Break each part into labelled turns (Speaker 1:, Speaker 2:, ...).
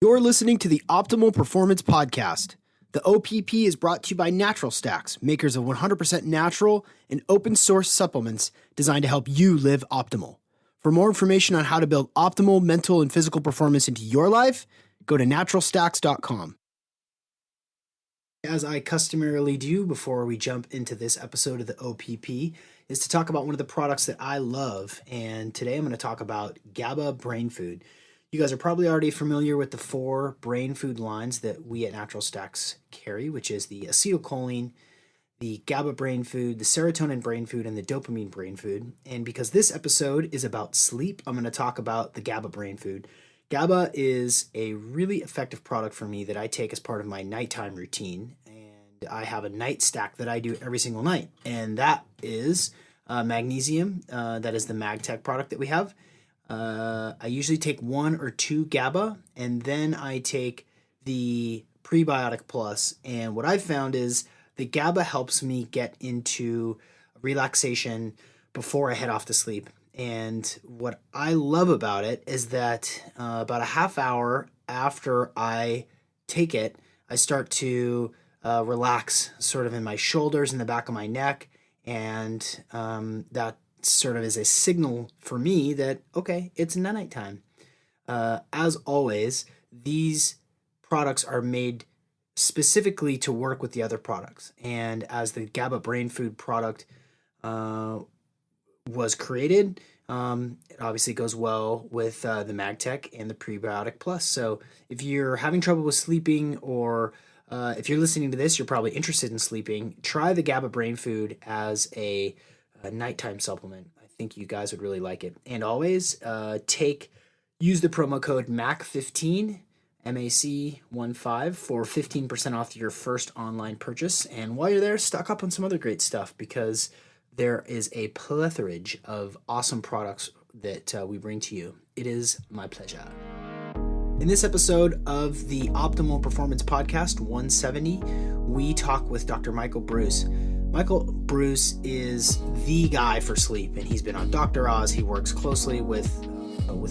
Speaker 1: You're listening to the Optimal Performance Podcast. The OPP is brought to you by Natural Stacks, makers of 100% natural and open source supplements designed to help you live optimal. For more information on how to build optimal mental and physical performance into your life, go to naturalstacks.com. As I customarily do before we jump into this episode of the OPP, is to talk about one of the products that I love. And today I'm going to talk about GABA Brain Food. You guys are probably already familiar with the 4 brain food lines that we at Natural Stacks carry, which is the acetylcholine, the GABA brain food, the serotonin brain food, and the dopamine brain food. And because this episode is about sleep, I'm going to talk about the GABA brain food. GABA is a really effective product for me that I take as part of my nighttime routine. And I have a night stack that I do every single night. And that is magnesium. That is the MagTech product that we have. I usually take 1 or 2 GABA, and then I take the Prebiotic Plus. And what I've found is the GABA helps me get into relaxation before I head off to sleep. And what I love about it is that about a half hour after I take it, I start to relax sort of in my shoulders and the back of my neck. And that sort of is a signal for me that, okay, it's nighttime. As always, these products are made specifically to work with the other products. And as the GABA Brain Food product was created, it obviously goes well with the MagTech and the Prebiotic Plus. So if you're having trouble with sleeping, or if you're listening to this, you're probably interested in sleeping, try the GABA Brain Food as a nighttime supplement. I think you guys would really like it. And always use the promo code MAC15, MAC15 for 15% off your first online purchase. And while you're there, stock up on some other great stuff, because there is a plethora of awesome products that we bring to you. It is my pleasure. In this episode of the Optimal Performance Podcast 170, we talk with Dr. Michael Breus. Michael Breus is the guy for sleep, and he's been on Dr. Oz. He works closely with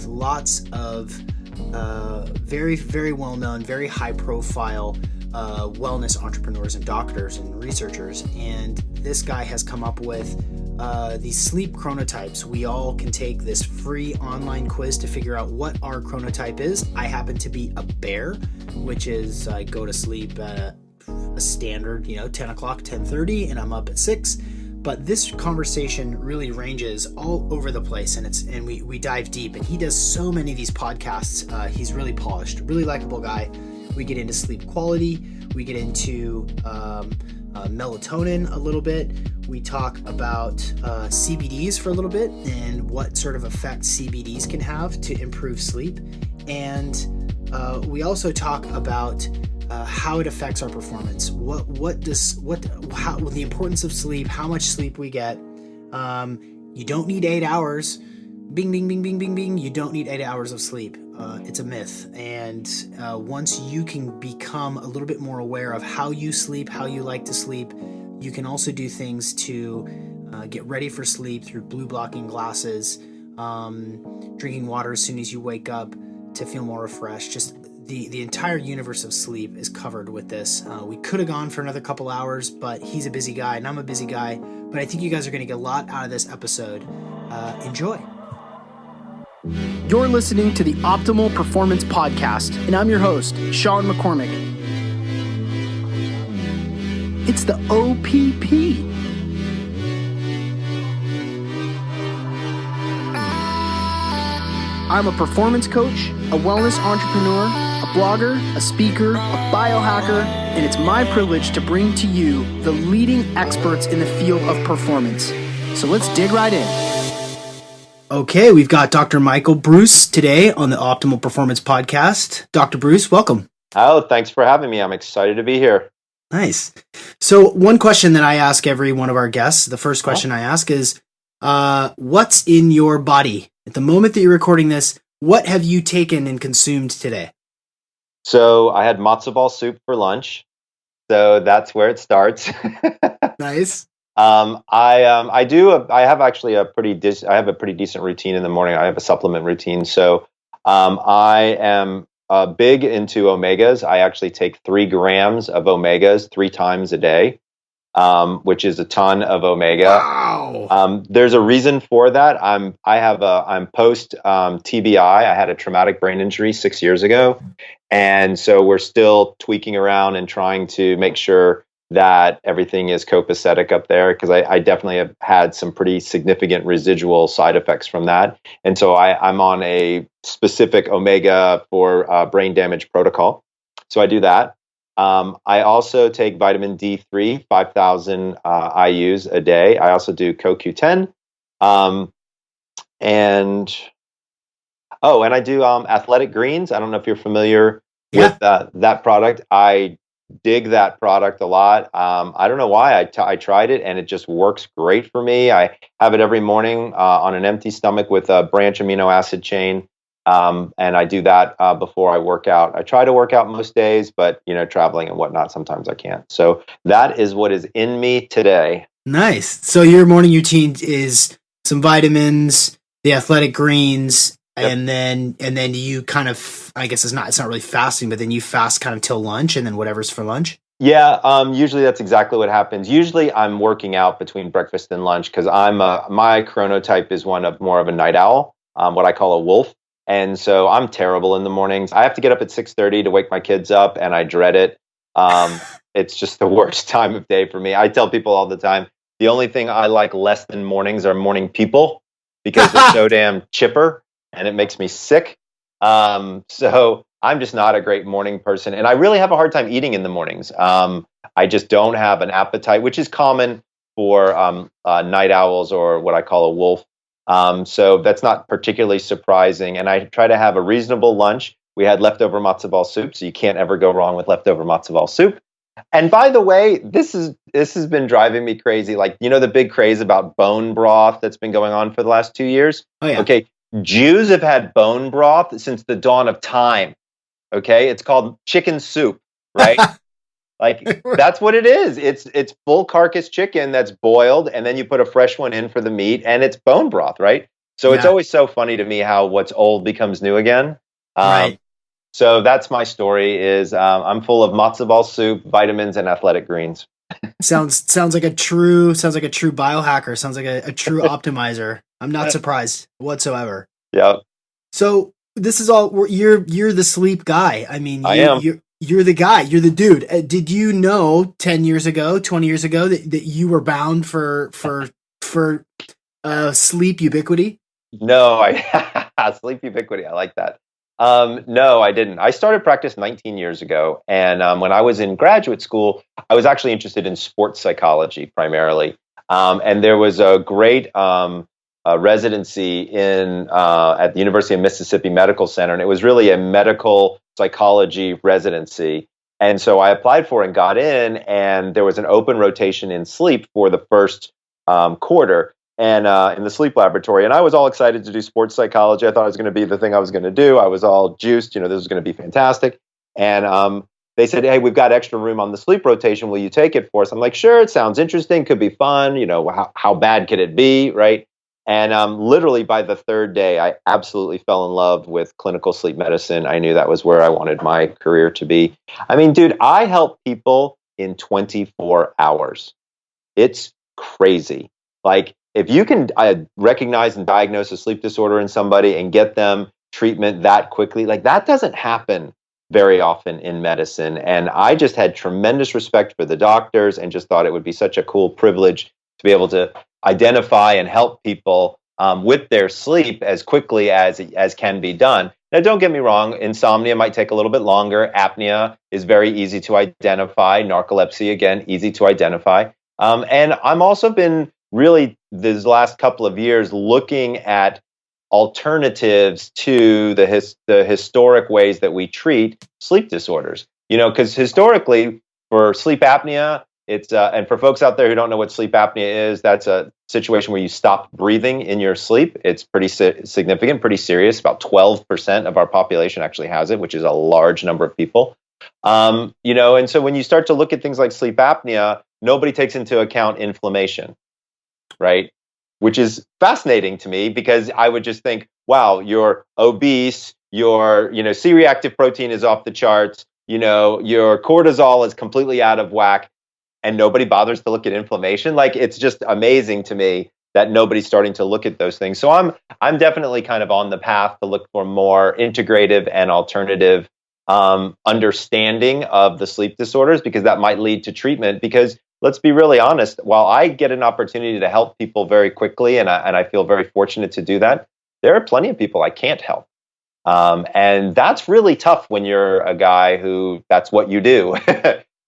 Speaker 1: lots of very, very well-known, very high-profile wellness entrepreneurs and doctors and researchers. And this guy has come up with these sleep chronotypes. We all can take this free online quiz to figure out what our chronotype is. I happen to be a bear, which is I go to sleep a standard, 10 o'clock, 10:30, and I'm up at 6. But this conversation really ranges all over the place, and we dive deep. And he does so many of these podcasts. He's really polished, really likable guy. We get into sleep quality. We get into melatonin a little bit. We talk about CBDs for a little bit and what sort of effect CBDs can have to improve sleep. And we also talk about how it affects our performance, how the importance of sleep, how much sleep we get. You don't need 8 hours. Bing, bing, bing, bing, bing, bing. You don't need 8 hours of sleep. It's a myth. And once you can become a little bit more aware of how you sleep, how you like to sleep, you can also do things to get ready for sleep through blue blocking glasses, drinking water as soon as you wake up to feel more refreshed. Just the entire universe of sleep is covered with this. We could have gone for another couple hours, but he's a busy guy and I'm a busy guy. But I think you guys are going to get a lot out of this episode. Enjoy. You're listening to the Optimal Performance Podcast, and I'm your host, Sean McCormick. It's the OPP. I'm a performance coach, a wellness entrepreneur, a blogger, a speaker, a biohacker, and it's my privilege to bring to you the leading experts in the field of performance. So let's dig right in. Okay, we've got Dr. Michael Breus today on the Optimal Performance Podcast. Dr. Breus, welcome.
Speaker 2: Oh, thanks for having me. I'm excited to be here.
Speaker 1: Nice. So one question that I ask every one of our guests, the first question I ask is, what's in your body? At the moment that you're recording this, what have you taken and consumed today?
Speaker 2: So I had matzo ball soup for lunch. So that's where it starts.
Speaker 1: Nice.
Speaker 2: I have a pretty decent routine in the morning. I have a supplement routine. So I am big into omegas. I actually take 3 grams of omegas 3 times a day, which is a ton of omega.
Speaker 1: Wow.
Speaker 2: There's a reason for that. I'm post TBI. I had a traumatic brain injury 6 years ago, and so we're still tweaking around and trying to make sure that everything is copacetic up there, because I definitely have had some pretty significant residual side effects from that. And so I'm on a specific omega for brain damage protocol. So I do that. I also take vitamin D3, 5,000 IUs a day. I also do CoQ10. Um, and and I do Athletic Greens. I don't know if you're familiar
Speaker 1: Yeah.
Speaker 2: with that product. I dig that product a lot. I don't know why. I tried it and it just works great for me. I have it every morning on an empty stomach with a branch amino acid chain. And I do that before I work out. I try to work out most days, but traveling and whatnot, sometimes I can't. So that is what is in me today.
Speaker 1: Nice. So your morning routine is some vitamins, the athletic greens,
Speaker 2: Yep.
Speaker 1: and then you kind of, I guess it's not really fasting, but then you fast kind of till lunch and then whatever's for lunch.
Speaker 2: Yeah, usually that's exactly what happens. Usually I'm working out between breakfast and lunch because my chronotype is one of more of a night owl, what I call a wolf. And so I'm terrible in the mornings. I have to get up at 6:30 to wake my kids up, and I dread it. It's just the worst time of day for me. I tell people all the time, the only thing I like less than mornings are morning people, because they're so damn chipper and it makes me sick. So I'm just not a great morning person, and I really have a hard time eating in the mornings. I just don't have an appetite, which is common for night owls, or what I call a wolf. So that's not particularly surprising. And I try to have a reasonable lunch. We had leftover matzo ball soup, so you can't ever go wrong with leftover matzo ball soup. And by the way, this has been driving me crazy. Like, the big craze about bone broth that's been going on for the last 2 years.
Speaker 1: Oh yeah.
Speaker 2: Okay, Jews have had bone broth since the dawn of time. Okay, it's called chicken soup, right? Like, that's what it is. It's full carcass chicken that's boiled, and then you put a fresh one in for the meat, and it's bone broth, right? So it's
Speaker 1: Yeah.
Speaker 2: always so funny to me how what's old becomes new again. Um,
Speaker 1: Right.
Speaker 2: so that's my story. Is I'm full of matzo ball soup, vitamins, and athletic greens.
Speaker 1: Sounds like a true biohacker. Sounds like a true optimizer. I'm not surprised whatsoever.
Speaker 2: Yeah,
Speaker 1: So this is all you're the sleep guy. I mean,
Speaker 2: I
Speaker 1: you
Speaker 2: am.
Speaker 1: you're the guy. You're the dude. Did you know 10 years ago, 20 years ago that you were bound for sleep ubiquity?
Speaker 2: No, I sleep ubiquity. I like that. No, I didn't. I started practice 19 years ago, and when I was in graduate school, I was actually interested in sports psychology primarily. And there was a great residency in at the University of Mississippi Medical Center, and it was really a medical psychology residency. And so I applied for and got in, and there was an open rotation in sleep for the first quarter, and in the sleep laboratory. And I was all excited to do sports psychology. I thought it was going to be the thing I was going to do. I was all juiced. This was going to be fantastic. And they said, "Hey, we've got extra room on the sleep rotation. Will you take it for us?" I'm like, "Sure, it sounds interesting. Could be fun. How bad could it be, right?" And literally by the third day, I absolutely fell in love with clinical sleep medicine. I knew that was where I wanted my career to be. I mean, dude, I help people in 24 hours. It's crazy. Like, if you can recognize and diagnose a sleep disorder in somebody and get them treatment that quickly, like, that doesn't happen very often in medicine. And I just had tremendous respect for the doctors and just thought it would be such a cool privilege to be able to identify and help people with their sleep as quickly as can be done. Now, don't get me wrong, insomnia might take a little bit longer. Apnea is very easy to identify. Narcolepsy, again, easy to identify. And I'm also been really, these last couple of years, looking at alternatives to the historic ways that we treat sleep disorders. Because historically, for sleep apnea, it's and for folks out there who don't know what sleep apnea is, that's a situation where you stop breathing in your sleep. It's pretty significant, pretty serious. About 12% of our population actually has it, which is a large number of people. And so when you start to look at things like sleep apnea, nobody takes into account inflammation, right? which is fascinating to me because I would just think, wow, you're obese, your C-reactive protein is off the charts, your cortisol is completely out of whack, and nobody bothers to look at inflammation. Like, it's just amazing to me that nobody's starting to look at those things. So I'm definitely kind of on the path to look for more integrative and alternative understanding of the sleep disorders, because that might lead to treatment. Because let's be really honest, while I get an opportunity to help people very quickly, and I feel very fortunate to do that, there are plenty of people I can't help. And that's really tough when you're a guy who that's what you do.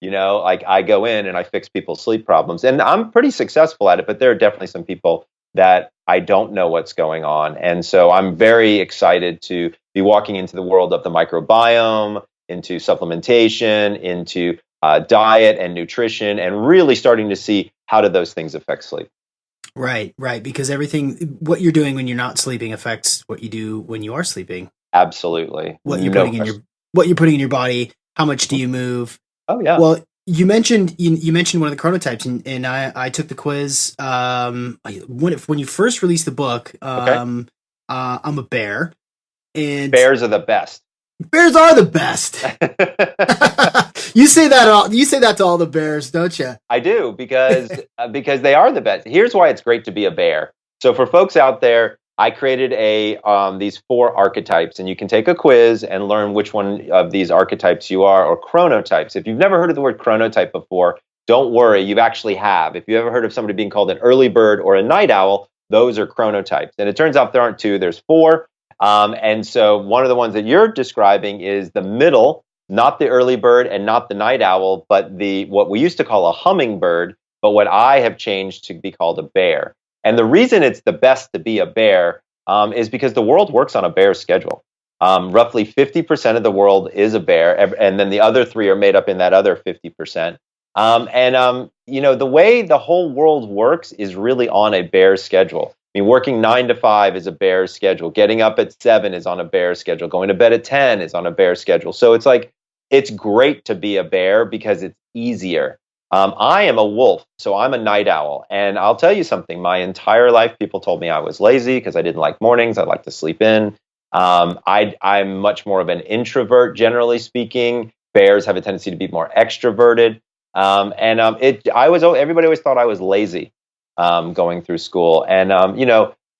Speaker 2: Like, I go in and I fix people's sleep problems, and I'm pretty successful at it, but there are definitely some people that I don't know what's going on. And so I'm very excited to be walking into the world of the microbiome, into supplementation, into diet and nutrition, and really starting to see how do those things affect sleep.
Speaker 1: Right, right. Because what you're doing when you're not sleeping affects what you do when you are sleeping.
Speaker 2: Absolutely.
Speaker 1: What you're putting in your body. How much do you move?
Speaker 2: Oh yeah.
Speaker 1: Well, you mentioned one of the chronotypes, and I took the quiz. When you first released the book,
Speaker 2: Okay.
Speaker 1: I'm a bear, and
Speaker 2: Bears are the best.
Speaker 1: Bears are the best. You say that to all the bears, don't you?
Speaker 2: I do, because they are the best. Here's why it's great to be a bear. So for folks out there, I created these 4 archetypes, and you can take a quiz and learn which one of these archetypes you are, or chronotypes. If you've never heard of the word chronotype before, don't worry, you actually have. If you ever heard of somebody being called an early bird or a night owl, those are chronotypes. And it turns out there aren't 2, there's 4. And so one of the ones that you're describing is the middle, not the early bird and not the night owl, but what we used to call a hummingbird, but what I have changed to be called a bear. And the reason it's the best to be a bear is because the world works on a bear schedule. Roughly 50% of the world is a bear, and then the other 3 are made up in that other 50%. The way the whole world works is really on a bear schedule. I mean, working 9 to 5 is a bear schedule. Getting up at 7 is on a bear schedule. Going to bed at 10 is on a bear schedule. So it's great to be a bear because it's easier. I am a wolf, so I'm a night owl. And I'll tell you something, my entire life, people told me I was lazy because I didn't like mornings. I like to sleep in. I'm much more of an introvert, generally speaking. Bears have a tendency to be more extroverted. Everybody always thought I was lazy going through school. And,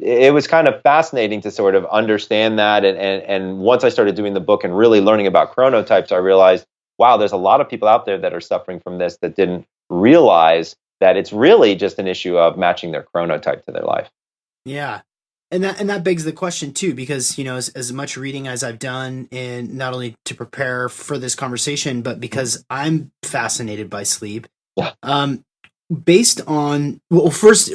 Speaker 2: it was kind of fascinating to sort of understand that. And once I started doing the book and really learning about chronotypes, I realized, wow, there's a lot of people out there that are suffering from this that didn't realize that it's really just an issue of matching their chronotype to their life.
Speaker 1: Yeah. And that begs the question too, because, as much reading as I've done, and not only to prepare for this conversation, but because I'm fascinated by sleep.
Speaker 2: Yeah.
Speaker 1: Based on, well, first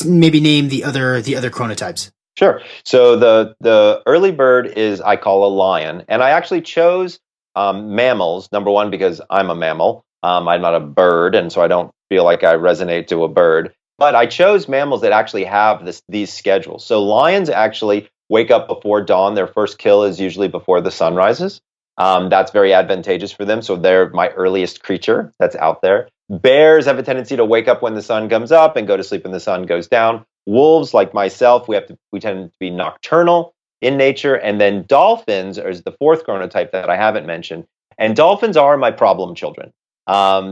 Speaker 1: maybe name the other chronotypes.
Speaker 2: Sure. So the early bird is, I call a lion, and I actually chose mammals. Number one, because I'm a mammal. I'm not a bird, and so I don't feel like I resonate to a bird. But I chose mammals that actually have these schedules. So lions actually wake up before dawn. Their first kill is usually before the sun rises. That's very advantageous for them. So they're my earliest creature that's out there. Bears have a tendency to wake up when the sun comes up and go to sleep when the sun goes down. Wolves, like myself, we tend to be nocturnal in nature. And then dolphins is the 4th chronotype that I haven't mentioned. And dolphins are my problem children.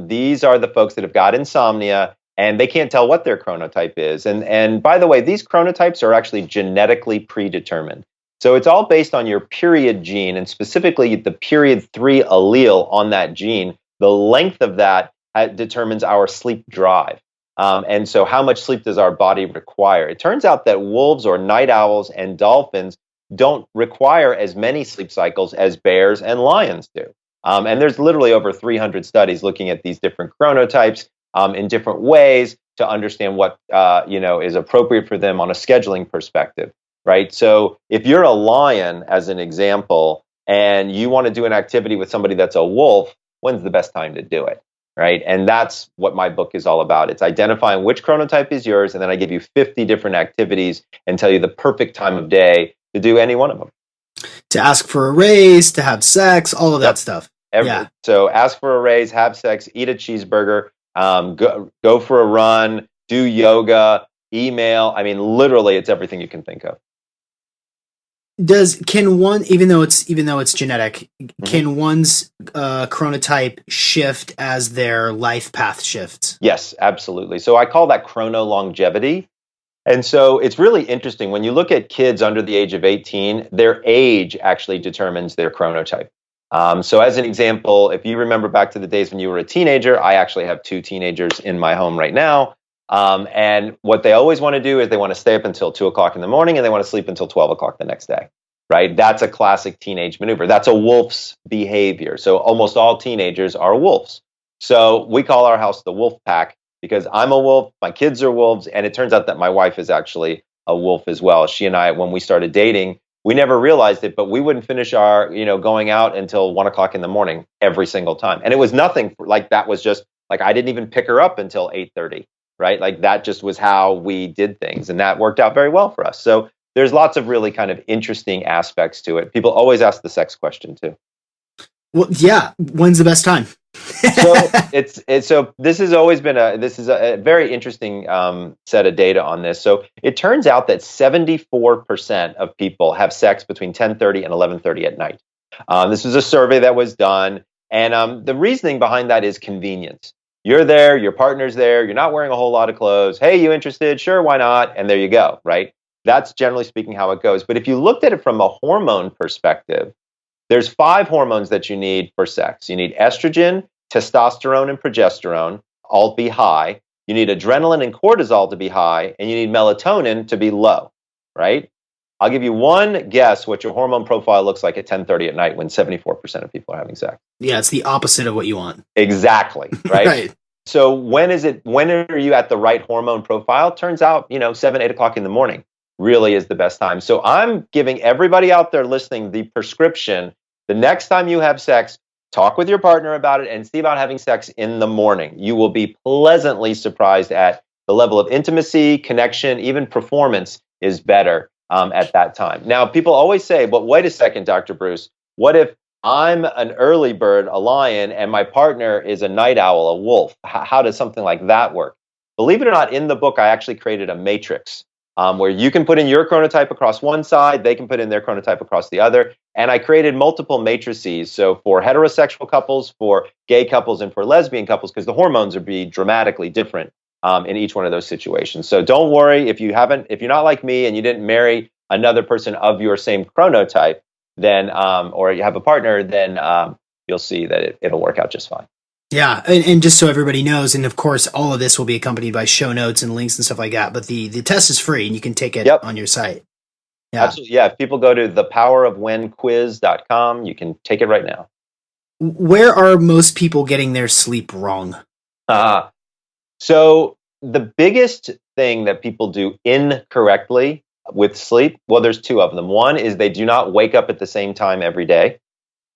Speaker 2: These are the folks that have got insomnia, and they can't tell what their chronotype is. And by the way, these chronotypes are actually genetically predetermined. So it's all based on your period gene, and specifically the period 3 allele on that gene. The length of that determines our sleep drive. And so how much sleep does our body require? It turns out that wolves or night owls and dolphins don't require as many sleep cycles as bears and lions do. And there's literally over 300 studies looking at these different chronotypes in different ways to understand what is appropriate for them on a scheduling perspective, right? So if you're a lion, as an example, and you want to do an activity with somebody that's a wolf, when's the best time to do it? Right. And that's what my book is all about. It's identifying which chronotype is yours. And then I give you 50 different activities and tell you the perfect time of day to do any one of them.
Speaker 1: To ask for a raise, to have sex, all of that stuff.
Speaker 2: Yeah. So ask for a raise, have sex, eat a cheeseburger, go for a run, do yoga, email. I mean, literally, it's everything you can think of.
Speaker 1: Can one, even though it's genetic,
Speaker 2: Mhm.
Speaker 1: can one's chronotype shift as their life path shifts?
Speaker 2: Yes, absolutely. So I call that chronolongevity. And so it's really interesting when you look at kids under the age of 18, their age actually determines their chronotype. So, as an example, if you remember back to the days when you were a teenager, I actually have two teenagers in my home right now. And what they always want to do is they want to stay up until 2 o'clock in the morning and they want to sleep until 12 o'clock the next day, right? That's a classic teenage maneuver. That's a wolf's behavior. So, almost all teenagers are wolves. So, we call our house the wolf pack because I'm a wolf, my kids are wolves, and it turns out that my wife is actually a wolf as well. She and I, when we started dating, we never realized it, but we wouldn't finish our, going out until 1 o'clock in the morning every single time. And it was nothing like that was just like I didn't even pick her up until 8:30, right? Like that just was how we did things. And that worked out very well for us. So there's lots of really kind of interesting aspects to it. People always ask the sex question too.
Speaker 1: Well, yeah. When's the best time?
Speaker 2: So so this has always been a very interesting set of data on this. So it turns out that 74% of people have sex between 10:30 and 11:30 at night. This was a survey that was done, and the reasoning behind that is convenience. You're there, your partner's there, you're not wearing a whole lot of clothes. Hey, you interested? Sure, why not? And there you go, right? That's generally speaking how it goes. But if you looked at it from a hormone perspective, there's 5 hormones that you need for sex. You need estrogen, testosterone, and progesterone, all be high. You need adrenaline and cortisol to be high, and you need melatonin to be low, right? I'll give you one guess what your hormone profile looks like at 10:30 at night when 74% of people are having sex.
Speaker 1: Yeah, it's the opposite of what you want.
Speaker 2: Exactly, right?
Speaker 1: Right.
Speaker 2: So when are you at the right hormone profile? Turns out, 7, 8 o'clock in the morning really is the best time. So I'm giving everybody out there listening the prescription. The next time you have sex, talk with your partner about it and see about having sex in the morning. You will be pleasantly surprised at the level of intimacy, connection, even performance is better at that time. Now, people always say, but wait a second, Dr. Bruce, what if I'm an early bird, a lion, and my partner is a night owl, a wolf? How does something like that work? Believe it or not, in the book, I actually created a matrix where you can put in your chronotype across one side, they can put in their chronotype across the other. And I created multiple matrices. So for heterosexual couples, for gay couples, and for lesbian couples, because the hormones would be dramatically different in each one of those situations. So don't worry if you're not like me and you didn't marry another person of your same chronotype, then or you have a partner, then you'll see that it'll work out just fine.
Speaker 1: Yeah, and just so everybody knows, and of course, all of this will be accompanied by show notes and links and stuff like that. But the test is free, and you can take it on your site. Yeah,
Speaker 2: absolutely. Yeah, if people go to thepowerofwhenquiz.com, you can take it right now.
Speaker 1: Where are most people getting their sleep wrong?
Speaker 2: So the biggest thing that people do incorrectly with sleep, well, there's 2 of them. One is they do not wake up at the same time every day.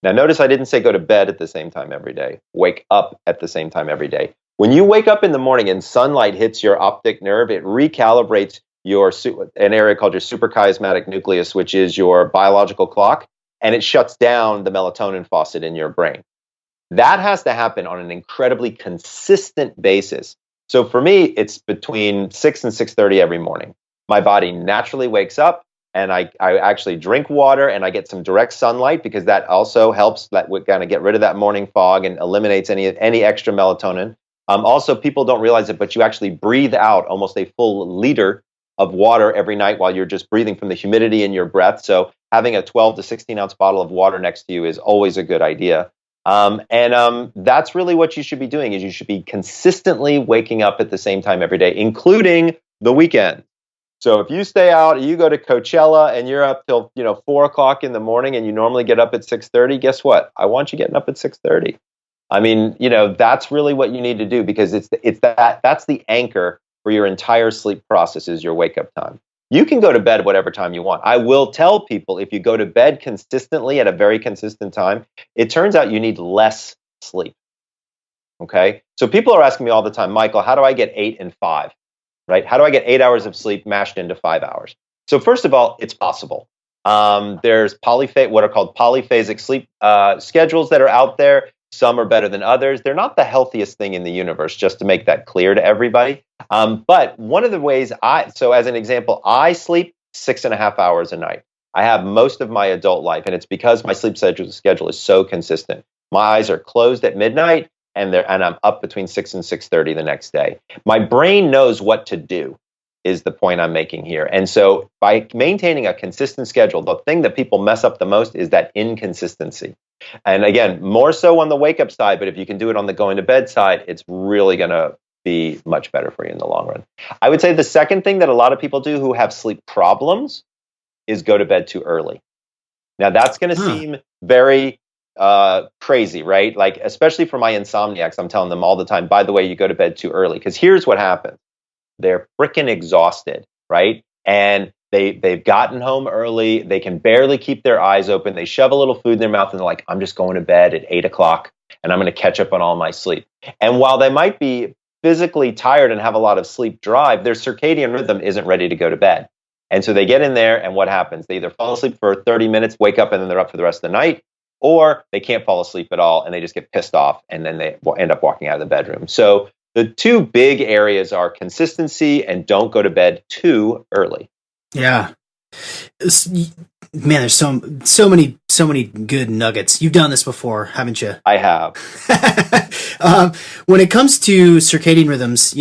Speaker 2: Now, notice I didn't say go to bed at the same time every day. Wake up at the same time every day. When you wake up in the morning and sunlight hits your optic nerve, it recalibrates an area called your suprachiasmatic nucleus, which is your biological clock, and it shuts down the melatonin faucet in your brain. That has to happen on an incredibly consistent basis. So for me, it's between 6 and 6:30 every morning. My body naturally wakes up, and I actually drink water, and I get some direct sunlight because that also helps that kind of get rid of that morning fog and eliminates any extra melatonin. Also, people don't realize it, but you actually breathe out almost a full liter of water every night while you're just breathing from the humidity in your breath. So having a 12 to 16 ounce bottle of water next to you is always a good idea. That's really what you should be doing is you should be consistently waking up at the same time every day, including the weekend. So if you stay out, you go to Coachella and you're up till 4 o'clock in the morning and you normally get up at 6:30, guess what? I want you getting up at 6:30. I mean, that's really what you need to do because that's the anchor for your entire sleep process is your wake up time. You can go to bed whatever time you want. I will tell people if you go to bed consistently at a very consistent time, it turns out you need less sleep. Okay? So people are asking me all the time, Michael, how do I get 8 and 5? Right? How do I get 8 hours of sleep mashed into 5 hours? So first of all, it's possible. There's what are called polyphasic sleep schedules that are out there. Some are better than others. They're not the healthiest thing in the universe, just to make that clear to everybody. But one of the ways so as an example, I sleep 6.5 hours a night. I have most of my adult life, and it's because my sleep schedule is so consistent. My eyes are closed at midnight, and I'm up between 6 and 6:30 the next day. My brain knows what to do, is the point I'm making here. And so by maintaining a consistent schedule, the thing that people mess up the most is that inconsistency. And again, more so on the wake up side, but if you can do it on the going to bed side, it's really going to be much better for you in the long run. I would say the second thing that a lot of people do who have sleep problems is go to bed too early. Now that's going to seem very crazy, right? Like, especially for my insomniacs, I'm telling them all the time, by the way, you go to bed too early, because here's what happens. They're freaking exhausted, right? And they've gotten home early. They can barely keep their eyes open. They shove a little food in their mouth and they're like, I'm just going to bed at 8 o'clock and I'm going to catch up on all my sleep. And while they might be physically tired and have a lot of sleep drive, their circadian rhythm isn't ready to go to bed. And so they get in there, and what happens? They either fall asleep for 30 minutes, wake up, and then they're up for the rest of the night, or they can't fall asleep at all and they just get pissed off and then they end up walking out of the bedroom. So the two big areas are consistency and don't go to bed too early.
Speaker 1: Yeah. Man, there's so many good nuggets. You've done this before, haven't you?
Speaker 2: I have.
Speaker 1: When it comes to circadian rhythms,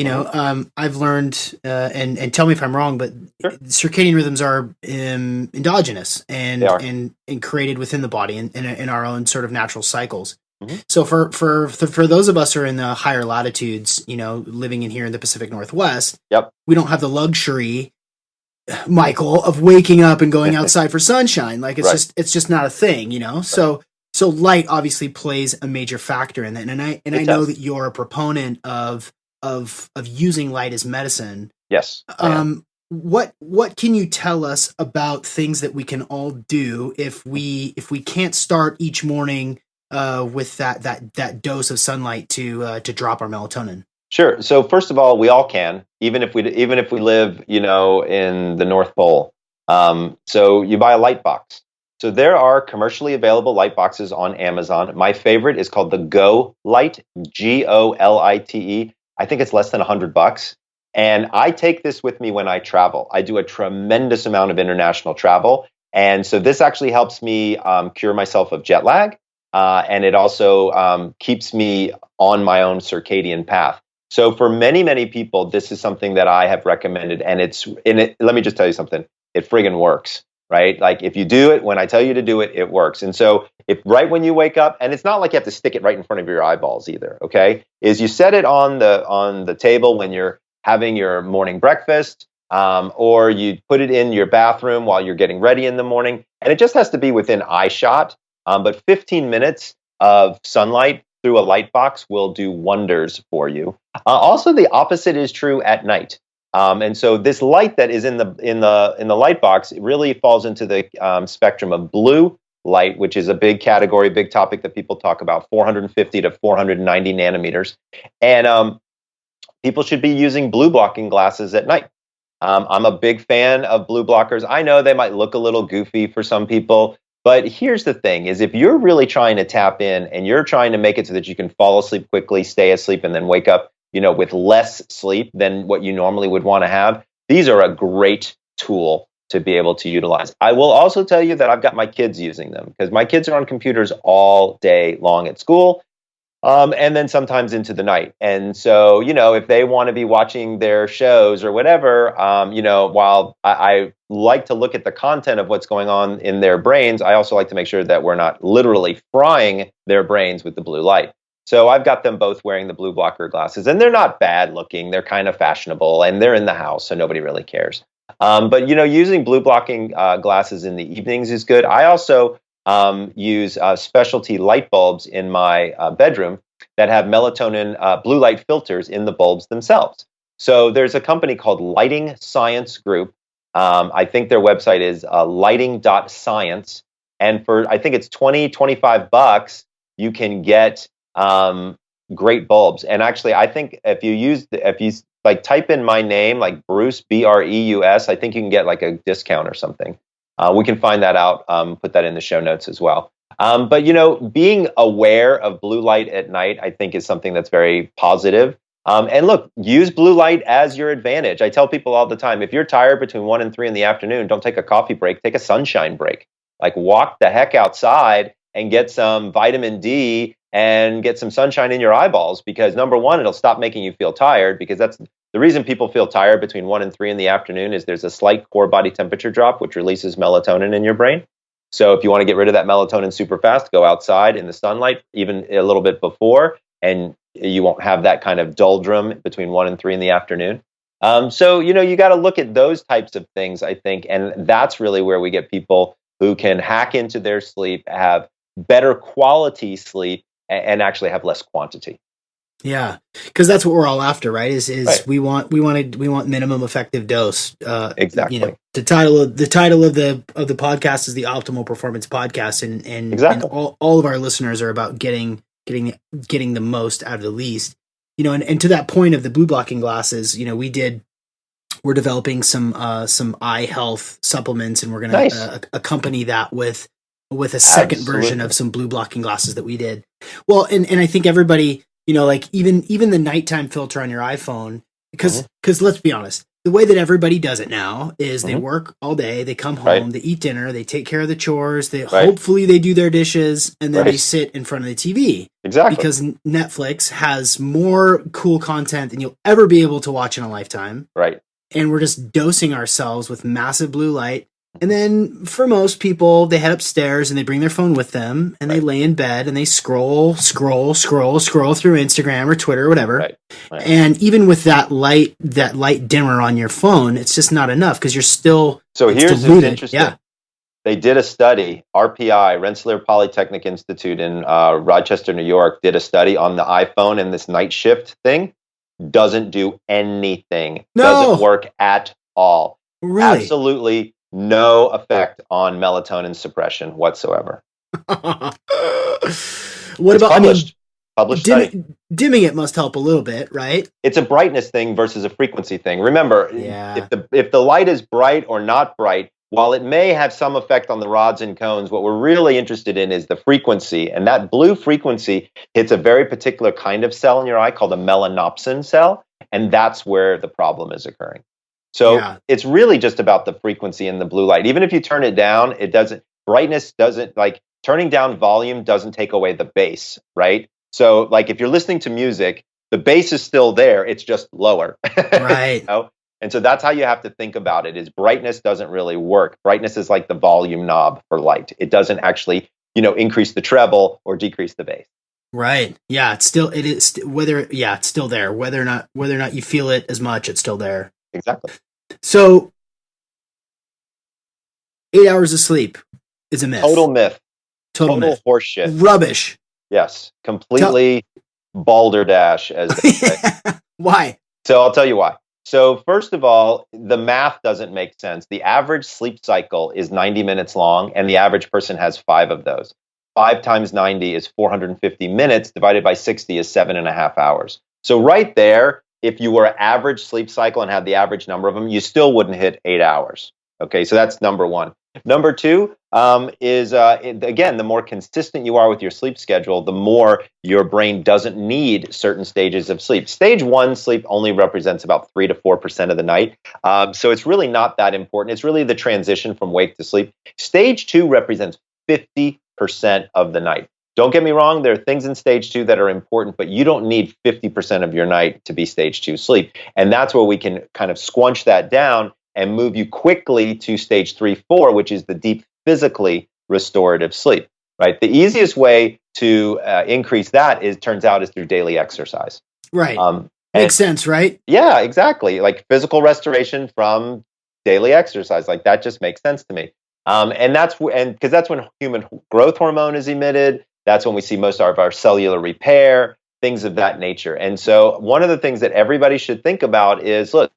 Speaker 1: I've learned, and tell me if I'm wrong, but
Speaker 2: Sure.
Speaker 1: Circadian rhythms are endogenous and created within the body in our own sort of natural cycles. Mm-hmm. So for those of us who are in the higher latitudes, living in here in the Pacific Northwest,
Speaker 2: yep,
Speaker 1: we don't have the luxury, Michael, of waking up and going outside for sunshine. Like it's just not a thing, Right. So light obviously plays a major factor in that. And I know that you're a proponent of using light as medicine.
Speaker 2: Yes.
Speaker 1: What can you tell us about things that we can all do if we can't start each morning with that dose of sunlight to drop our melatonin?
Speaker 2: Sure. So first of all, we all can, even if we live, in the North Pole. So you buy a light box. So there are commercially available light boxes on Amazon. My favorite is called the Go Light, GOLITE. I think it's less than $100. And I take this with me when I travel. I do a tremendous amount of international travel. And so this actually helps me cure myself of jet lag. And it also keeps me on my own circadian path. So for many, many people, this is something that I have recommended. And let me just tell you something. It friggin' works, right? Like if you do it, when I tell you to do it, it works. And so if right when you wake up, and it's not like you have to stick it right in front of your eyeballs either, okay? Is you set it on the table when you're having your morning breakfast, or you put it in your bathroom while you're getting ready in the morning. And it just has to be within eye shot. But 15 minutes of sunlight through a light box will do wonders for you. Also, the opposite is true at night. And so this light that is in the light box, it really falls into the spectrum of blue light, which is a big category, big topic that people talk about, 450 to 490 nanometers. And people should be using blue blocking glasses at night. I'm a big fan of blue blockers. I know they might look a little goofy for some people, but here's the thing, is if you're really trying to tap in and you're trying to make it so that you can fall asleep quickly, stay asleep, and then wake up, with less sleep than what you normally would want to have, these are a great tool to be able to utilize. I will also tell you that I've got my kids using them because my kids are on computers all day long at school. And then sometimes into the night. And so, if they want to be watching their shows or whatever, while I like to look at the content of what's going on in their brains, I also like to make sure that we're not literally frying their brains with the blue light. So I've got them both wearing the blue blocker glasses, and they're not bad looking. They're kind of fashionable, and they're in the house, so nobody really cares. But, using blue blocking glasses in the evenings is good. I also use specialty light bulbs in my bedroom that have melatonin blue light filters in the bulbs themselves. So there's a company called Lighting Science Group. I think their website is lighting.science. And for, I think it's $25, you can get great bulbs. And actually, I think if you like type in my name, like Bruce, Breus, I think you can get like a discount or something. We can find that out, put that in the show notes as well. But being aware of blue light at night, I think, is something that's very positive. And look, use blue light as your advantage. I tell people all the time, if you're tired between 1 and 3 in the afternoon, don't take a coffee break, take a sunshine break. Like walk the heck outside and get some vitamin D and get some sunshine in your eyeballs, because number one, it'll stop making you feel tired, because that's the reason people feel tired between 1 and 3 in the afternoon is there's a slight core body temperature drop, which releases melatonin in your brain. So if you want to get rid of that melatonin super fast, go outside in the sunlight, even a little bit before, and you won't have that kind of doldrum between 1 and 3 in the afternoon. So, you got to look at those types of things, I think. And that's really where we get people who can hack into their sleep, have better quality sleep, and actually have less quantity.
Speaker 1: Yeah, because that's what we're all after, right? Is
Speaker 2: Right.
Speaker 1: we want minimum effective dose.
Speaker 2: Exactly.
Speaker 1: The title of the podcast is the Optimal Performance Podcast, and
Speaker 2: Exactly.
Speaker 1: all of our listeners are about getting the most out of the least. And to that point of the blue blocking glasses, we're developing some eye health supplements, and we're going to
Speaker 2: Nice.
Speaker 1: accompany that with a second version of some blue blocking glasses that we did. Well, and I think everybody, like even the nighttime filter on your iPhone, because let's be honest, the way that everybody does it now is they work all day, they come home,
Speaker 2: Right.
Speaker 1: they eat dinner, they take care of the chores, they
Speaker 2: Right.
Speaker 1: hopefully they do their dishes, and then
Speaker 2: Right.
Speaker 1: they sit in front of the TV.
Speaker 2: Exactly.
Speaker 1: Because Netflix has more cool content than you'll ever be able to watch in a lifetime.
Speaker 2: Right.
Speaker 1: And we're just dosing ourselves with massive blue light. And then for most people, they head upstairs and they bring their phone with them, and they lay in bed and they scroll through Instagram or Twitter or whatever.
Speaker 2: Right.
Speaker 1: And even with that light dimmer on your phone, it's just not enough, because you're still
Speaker 2: Here's
Speaker 1: diluted.
Speaker 2: what's interesting.
Speaker 1: Yeah.
Speaker 2: They did a study, RPI, Rensselaer Polytechnic Institute in Rochester, New York, did a study on the iPhone, and this night shift thing doesn't do anything.
Speaker 1: No.
Speaker 2: Doesn't work at all.
Speaker 1: Really?
Speaker 2: Absolutely no effect on melatonin suppression whatsoever.
Speaker 1: What
Speaker 2: It's
Speaker 1: about
Speaker 2: published study.
Speaker 1: Dimming it must help a little bit, right?
Speaker 2: It's a brightness thing versus a frequency thing. Remember,
Speaker 1: Yeah.
Speaker 2: if the light is bright or not bright, while it may have some effect on the rods and cones, what we're really interested in is the frequency. And that blue frequency hits a very particular kind of cell in your eye called a melanopsin cell. And that's where the problem is occurring. So It's really just about the frequency and the blue light. Even if you turn it down, brightness doesn't, like turning down volume doesn't take away the bass, right? So like if you're listening to music, the bass is still there, it's just lower.
Speaker 1: Right.
Speaker 2: And so that's how you have to think about it, is brightness doesn't really work. Brightness is like the volume knob for light. It doesn't actually, increase the treble or decrease the bass.
Speaker 1: Right. Yeah, it's still there. Whether or not you feel it as much, it's still there.
Speaker 2: Exactly.
Speaker 1: So 8 hours of sleep is a myth.
Speaker 2: Total myth.
Speaker 1: Total myth.
Speaker 2: Horseshit.
Speaker 1: Rubbish.
Speaker 2: Yes. Completely balderdash, as they say.
Speaker 1: Why?
Speaker 2: So I'll tell you why. So first of all, the math doesn't make sense. The average sleep cycle is 90 minutes long, and the average person has 5 of those. 5 times 90 is 450 minutes, divided by 60 is 7.5 hours. So right there, if you were an average sleep cycle and had the average number of them, you still wouldn't hit 8 hours. Okay, so that's number one. Number two is, again, the more consistent you are with your sleep schedule, the more your brain doesn't need certain stages of sleep. Stage 1 sleep only represents about 3 to 4% of the night. So it's really not that important. It's really the transition from wake to sleep. Stage 2 represents 50% of the night. Don't get me wrong, there are things in stage 2 that are important, but you don't need 50% of your night to be stage 2 sleep. And that's where we can kind of squunch that down and move you quickly to stage 3, 4, which is the deep physically restorative sleep, right? The easiest way to increase that turns out is through daily exercise.
Speaker 1: Right. Makes sense, right?
Speaker 2: Yeah, exactly. Like physical restoration from daily exercise. Like that just makes sense to me. And because that's when human growth hormone is emitted. That's when we see most of our cellular repair, things of that nature. And so one of the things that everybody should think about is, look,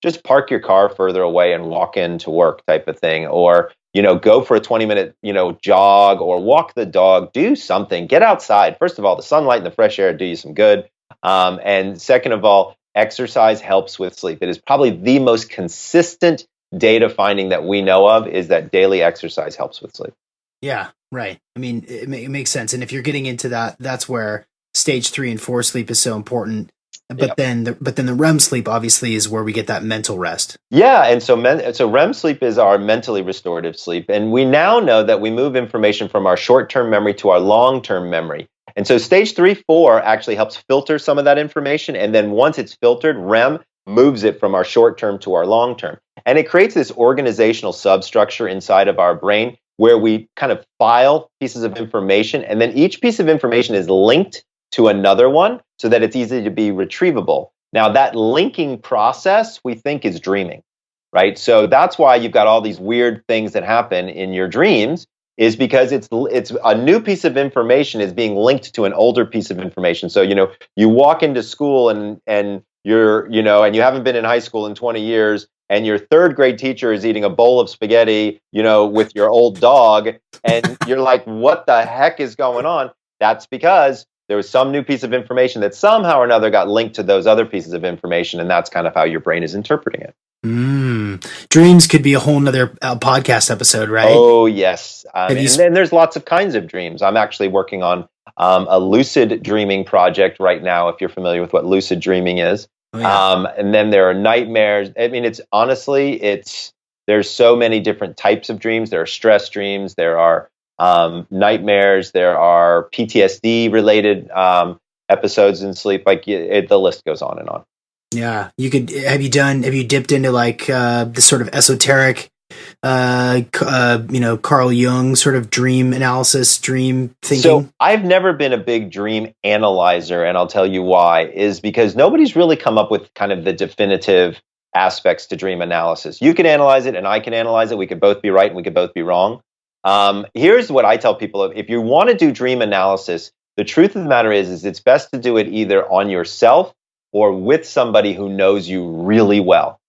Speaker 2: just park your car further away and walk into work type of thing. Or, go for a 20-minute, jog or walk the dog, do something, get outside. First of all, the sunlight and the fresh air do you some good. And second of all, exercise helps with sleep. It is probably the most consistent data finding that we know of, is that daily exercise helps with sleep.
Speaker 1: Yeah. Right. I mean, it makes sense. And if you're getting into that, that's where stage 3 and 4 sleep is so important.
Speaker 2: Yeah.
Speaker 1: But then the REM sleep obviously is where we get that mental rest.
Speaker 2: Yeah, and so REM sleep is our mentally restorative sleep, and we now know that we move information from our short-term memory to our long-term memory. And so stage 3, 4 actually helps filter some of that information, and then once it's filtered, REM moves it from our short-term to our long-term. And it creates this organizational substructure inside of our brain where we kind of file pieces of information, and then each piece of information is linked to another one so that it's easy to be retrievable. Now, that linking process we think is dreaming, right? So that's why you've got all these weird things that happen in your dreams, is because it's a new piece of information is being linked to an older piece of information. So, you walk into school and you're, and you haven't been in high school in 20 years, and your third grade teacher is eating a bowl of spaghetti, with your old dog, and you're like, what the heck is going on? That's because there was some new piece of information that somehow or another got linked to those other pieces of information, and that's kind of how your brain is interpreting it.
Speaker 1: Dreams could be a whole nother podcast episode, right?
Speaker 2: Oh, yes. And then there's lots of kinds of dreams. I'm actually working on a lucid dreaming project right now, if you're familiar with what lucid dreaming is.
Speaker 1: Oh, yeah.
Speaker 2: And then there are nightmares. I mean, there's so many different types of dreams. There are stress dreams. There are nightmares. There are PTSD related episodes in sleep. Like the list goes on and on.
Speaker 1: Yeah, have you dipped into like this sort of esoteric, Carl Jung sort of dream analysis, dream thinking?
Speaker 2: So I've never been a big dream analyzer, and I'll tell you why, is because nobody's really come up with kind of the definitive aspects to dream analysis. You can analyze it and I can analyze it. We could both be right and we could both be wrong. Here's what I tell people. If you want to do dream analysis, the truth of the matter is it's best to do it either on yourself or with somebody who knows you really well.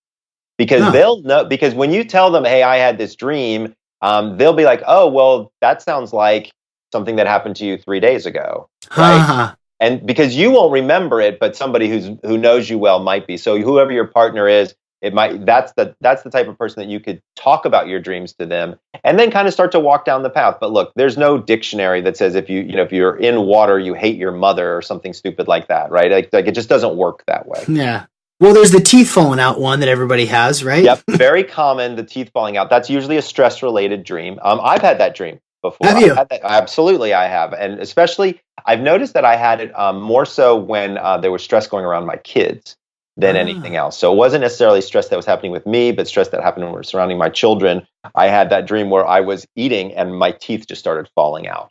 Speaker 2: Because they'll know, because when you tell them, hey, I had this dream, they'll be like, oh, well, that sounds like something that happened to you 3 days ago. Right? And because you won't remember it, but somebody who knows you well might be. So whoever your partner is, that's the type of person that you could talk about your dreams to them and then kind of start to walk down the path. But look, there's no dictionary that says if you're in water, you hate your mother or something stupid like that, right? Like it just doesn't work that way.
Speaker 1: Yeah. Well, there's the teeth falling out one that everybody has, right?
Speaker 2: Yep. Very common, the teeth falling out. That's usually a stress related dream. I've had that dream before.
Speaker 1: Have you?
Speaker 2: Absolutely, I have. And especially, I've noticed that I had it more so when there was stress going around my kids than anything else. So it wasn't necessarily stress that was happening with me, but stress that happened when we were surrounding my children. I had that dream where I was eating and my teeth just started falling out.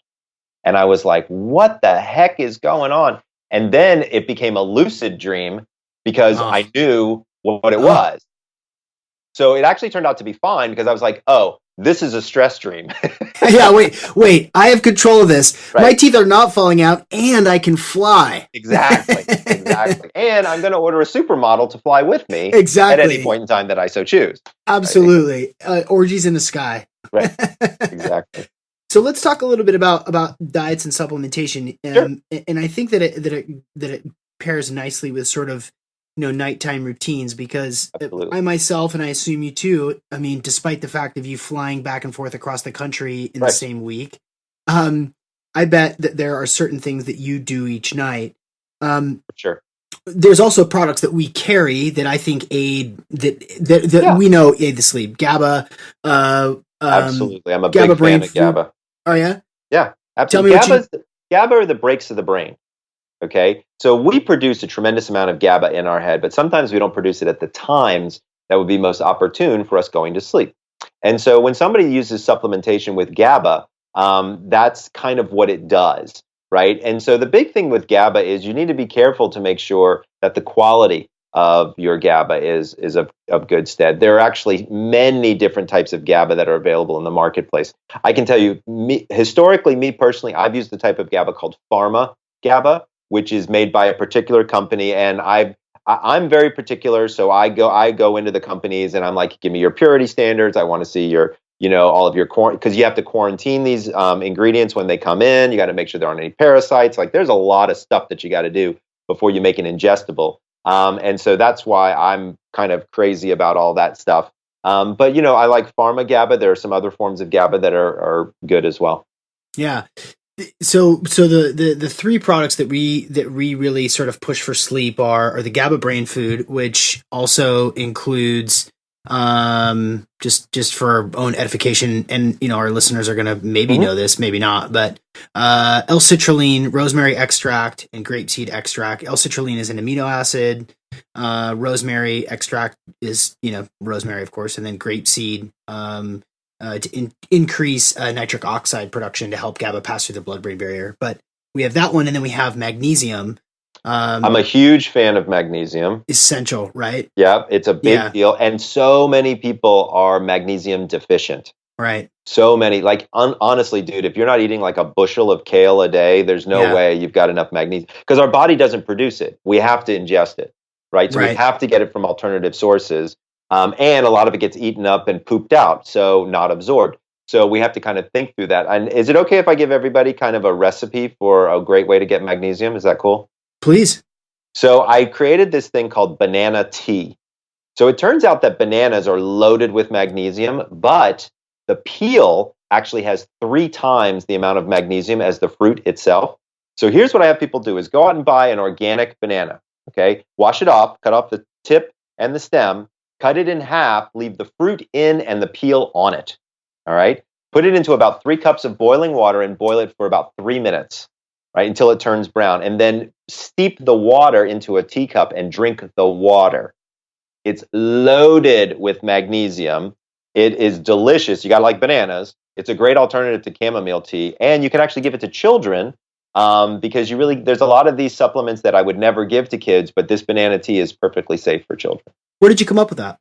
Speaker 2: And I was like, what the heck is going on? And then it became a lucid dream because I knew what it was. So it actually turned out to be fine because I was like, oh, this is a stress dream.
Speaker 1: Yeah, wait, I have control of this. Right. My teeth are not falling out and I can fly.
Speaker 2: Exactly. And I'm going to order a supermodel to fly with me at any point in time that I so choose.
Speaker 1: Absolutely. Orgies in the sky.
Speaker 2: Right. Exactly.
Speaker 1: So let's talk a little bit about diets and supplementation.
Speaker 2: Sure.
Speaker 1: And I think that it pairs nicely with sort of nighttime routines because
Speaker 2: Absolutely.
Speaker 1: I myself, and I assume you too, I mean, despite the fact of you flying back and forth across the country in the same week, I bet that there are certain things that you do each night.
Speaker 2: Sure.
Speaker 1: There's also products that we carry that I think aid that we know aid the sleep. GABA.
Speaker 2: Absolutely. I'm a
Speaker 1: GABA
Speaker 2: big fan of GABA.
Speaker 1: Oh, yeah?
Speaker 2: Yeah. Absolutely. GABA are the brakes of the brain. Okay, so we produce a tremendous amount of GABA in our head, but sometimes we don't produce it at the times that would be most opportune for us going to sleep. And so when somebody uses supplementation with GABA, that's kind of what it does, right? And so the big thing with GABA is you need to be careful to make sure that the quality of your GABA is of good stead. There are actually many different types of GABA that are available in the marketplace. I can tell you, historically, me personally, I've used the type of GABA called pharma GABA, which is made by a particular company, and I'm very particular. So I go into the companies and I'm like, give me your purity standards. I want to see your, all of your because you have to quarantine these ingredients when they come in. You got to make sure there aren't any parasites. Like there's a lot of stuff that you got to do before you make an ingestible. And so that's why I'm kind of crazy about all that stuff. But I like pharma GABA. There are some other forms of GABA that are good as well.
Speaker 1: Yeah. So the three products that we really sort of push for sleep are the GABA brain food, which also includes just for our own edification, and our listeners are gonna maybe
Speaker 2: Hmm.
Speaker 1: know this, maybe not, but L-citrulline, rosemary extract, and grapeseed extract. L-citrulline is an amino acid. Rosemary extract is rosemary, of course, and then grapeseed to increase nitric oxide production to help GABA pass through the blood-brain barrier. But we have that one, and then we have magnesium.
Speaker 2: I'm
Speaker 1: Um,
Speaker 2: a huge fan of magnesium.
Speaker 1: Essential, right?
Speaker 2: Yeah, it's a big
Speaker 1: Yeah,
Speaker 2: deal. And so many people are magnesium deficient.
Speaker 1: right.
Speaker 2: So many, like honestly, dude, if you're not eating like a bushel of kale a day, there's no
Speaker 1: Yeah,
Speaker 2: way you've got enough magnesium because our body doesn't produce it. We have to ingest it, right? So we
Speaker 1: right.
Speaker 2: have to get it from alternative sources. And a lot of it gets eaten up and pooped out, so not absorbed. So we have to kind of think through that. And is it okay if I give everybody kind of a recipe for a great way to get magnesium? Is that cool?
Speaker 1: Please.
Speaker 2: So I created this thing called banana tea. So it turns out that bananas are loaded with magnesium, but the peel actually has 3 times the amount of magnesium as the fruit itself. So here's what I have people do is go out and buy an organic banana, okay? Wash it off, cut off the tip and the stem, cut it in half, leave the fruit in and the peel on it. All right? Put it into about 3 cups of boiling water and boil it for about 3 minutes, right? Until it turns brown. And then steep the water into a teacup and drink the water. It's loaded with magnesium. It is delicious. You got to like bananas. It's a great alternative to chamomile tea, and you can actually give it to children because there's a lot of these supplements that I would never give to kids, but this banana tea is perfectly safe for children.
Speaker 1: Where did you come up with that?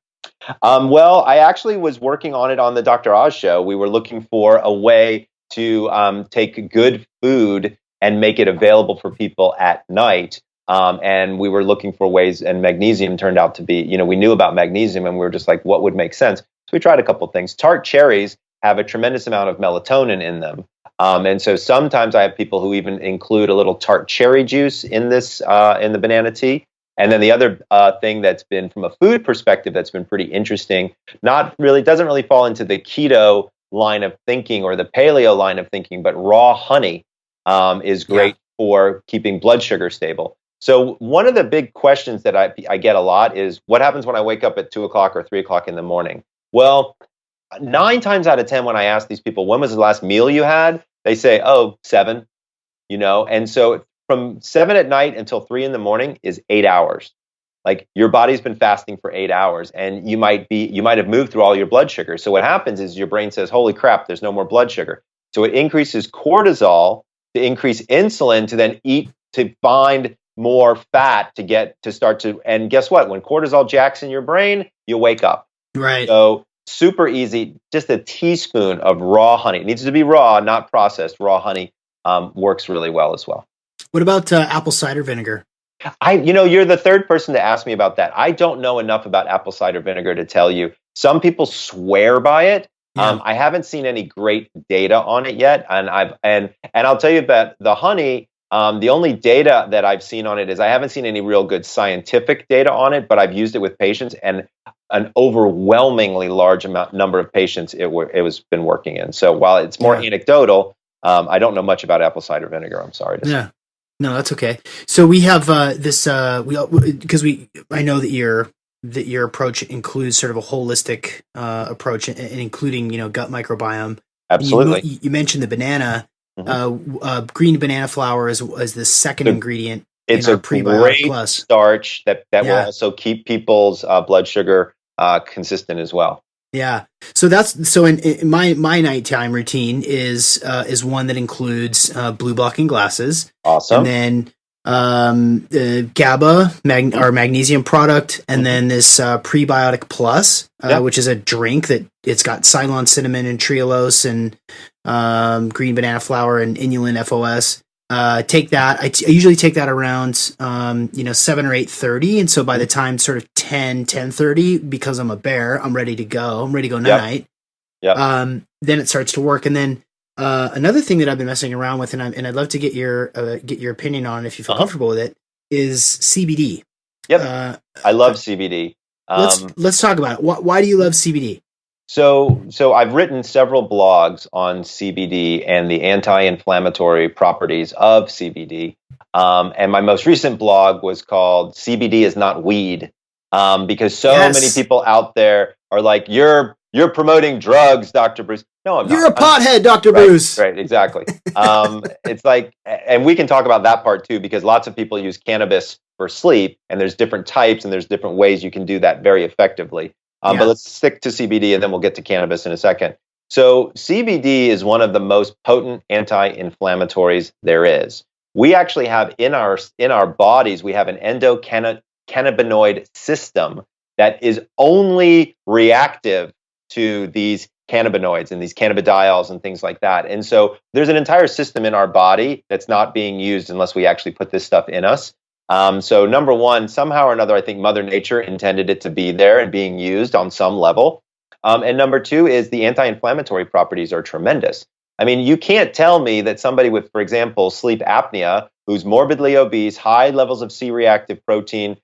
Speaker 2: Well, I actually was working on it on the Dr. Oz show. We were looking for a way to take good food and make it available for people at night. And we were looking for ways, and magnesium turned out to be, we knew about magnesium and we were just like, what would make sense? So we tried a couple of things. Tart cherries have a tremendous amount of melatonin in them. And so sometimes I have people who even include a little tart cherry juice in in the banana tea. And then the other thing that's been from a food perspective that's been pretty interesting, not really, doesn't really fall into the keto line of thinking or the paleo line of thinking, but raw honey is
Speaker 1: Yeah.
Speaker 2: great for keeping blood sugar stable. So one of the big questions that I get a lot is what happens when I wake up at 2 o'clock or 3 o'clock in the morning? Well, 9 times out of 10, when I ask these people, when was the last meal you had? They say, oh, 7, and so from 7 at night until 3 in the morning is 8 hours. Like your body's been fasting for 8 hours, and you might have moved through all your blood sugar. So what happens is your brain says, holy crap, there's no more blood sugar. So it increases cortisol to increase insulin to then eat to find more fat to get to start to, and guess what? When cortisol jacks in your brain, you wake up.
Speaker 1: Right.
Speaker 2: So super easy, just a teaspoon of raw honey. It needs to be raw, not processed. Raw honey works really well as well.
Speaker 1: What about apple cider vinegar?
Speaker 2: You're the third person to ask me about that. I don't know enough about apple cider vinegar to tell you. Some people swear by it.
Speaker 1: Yeah.
Speaker 2: I haven't seen any great data on it yet, and I'll tell you that the honey. The only data that I've seen on it is I haven't seen any real good scientific data on it, but I've used it with patients, and an overwhelmingly large number of patients it was been working in. So while it's more
Speaker 1: Yeah.
Speaker 2: anecdotal, I don't know much about apple cider vinegar. I'm sorry to say.
Speaker 1: Yeah. No, that's okay. So we have this because I know that your approach includes sort of a holistic approach and including gut microbiome. And
Speaker 2: Absolutely.
Speaker 1: you mentioned the banana.
Speaker 2: Mhm.
Speaker 1: Green banana flour is the second
Speaker 2: So
Speaker 1: ingredient in
Speaker 2: it's
Speaker 1: our
Speaker 2: a
Speaker 1: prebiotic
Speaker 2: great
Speaker 1: plus.
Speaker 2: starch that will
Speaker 1: Yeah.
Speaker 2: also keep people's blood sugar consistent as well.
Speaker 1: Yeah. So in my nighttime routine is one that includes blue blocking glasses, and
Speaker 2: Awesome.
Speaker 1: then the GABA our magnesium product, and
Speaker 2: Mhm.
Speaker 1: then this prebiotic plus,
Speaker 2: Yeah.
Speaker 1: which is a drink that it's got Ceylon cinnamon and trehalose and green banana flour and inulin FOS. Take that. I usually take that around 7 or 8:30, and so by the time sort of 10:30, because I'm a bear, I'm ready to go. I'm ready to go night
Speaker 2: Yep.
Speaker 1: night.
Speaker 2: Yep.
Speaker 1: Then it starts to work, and then another thing that I've been messing around with, and I'd love to get your opinion on if you feel
Speaker 2: Uh-huh.
Speaker 1: comfortable with it, is CBD.
Speaker 2: Yep.
Speaker 1: Uh,
Speaker 2: I love CBD.
Speaker 1: let's talk about it. Why do you love CBD?
Speaker 2: So I've written several blogs on CBD and the anti-inflammatory properties of CBD. And my most recent blog was called "CBD is not weed," because so many
Speaker 1: Yes.
Speaker 2: people out there are like, "You're promoting drugs, Dr. Bruce." No, I'm
Speaker 1: You're
Speaker 2: not.
Speaker 1: a pothead, Dr.
Speaker 2: Right,
Speaker 1: Bruce.
Speaker 2: right, exactly. It's like, and we can talk about that part too, because lots of people use cannabis for sleep, and there's different types, and there's different ways you can do that very effectively. But
Speaker 1: Yeah.
Speaker 2: let's stick to CBD, and then we'll get to cannabis in a second. So CBD is one of the most potent anti-inflammatories there is. We actually have in our bodies, we have an endocannabinoid system that is only reactive to these cannabinoids and these cannabidiols and things like that. And so there's an entire system in our body that's not being used unless we actually put this stuff in us. So number one, somehow or another, I think Mother Nature intended it to be there and being used on some level. And number two is the anti-inflammatory properties are tremendous. I mean, you can't tell me that somebody with, for example, sleep apnea, who's morbidly obese, high levels of C-reactive protein,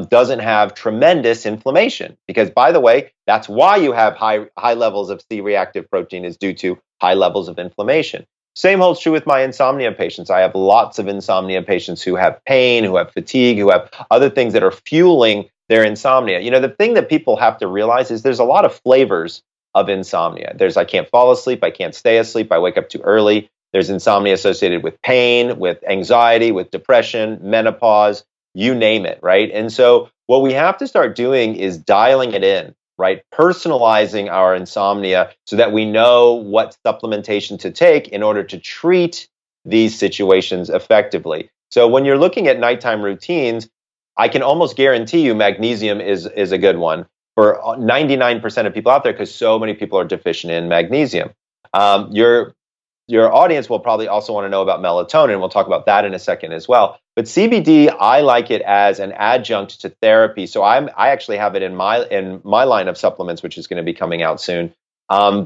Speaker 2: doesn't have tremendous inflammation. Because, by the way, that's why you have high levels of C-reactive protein is due to high levels of inflammation. Same holds true with my insomnia patients. I have lots of insomnia patients who have pain, who have fatigue, who have other things that are fueling their insomnia. You know, the thing that people have to realize is there's a lot of flavors of insomnia. There's I can't fall asleep, I can't stay asleep, I wake up too early. There's insomnia associated with pain, with anxiety, with depression, menopause, you name it, right? And so what we have to start doing is dialing it in, right? Personalizing our insomnia so that we know what supplementation to take in order to treat these situations effectively. So when you're looking at nighttime routines, I can almost guarantee you magnesium is a good one for 99% of people out there because so many people are deficient in magnesium. Your audience will probably also want to know about melatonin. We'll talk about that in a second as well. But CBD, I like it as an adjunct to therapy. So I actually have it in my line of supplements, which is going to be coming out soon,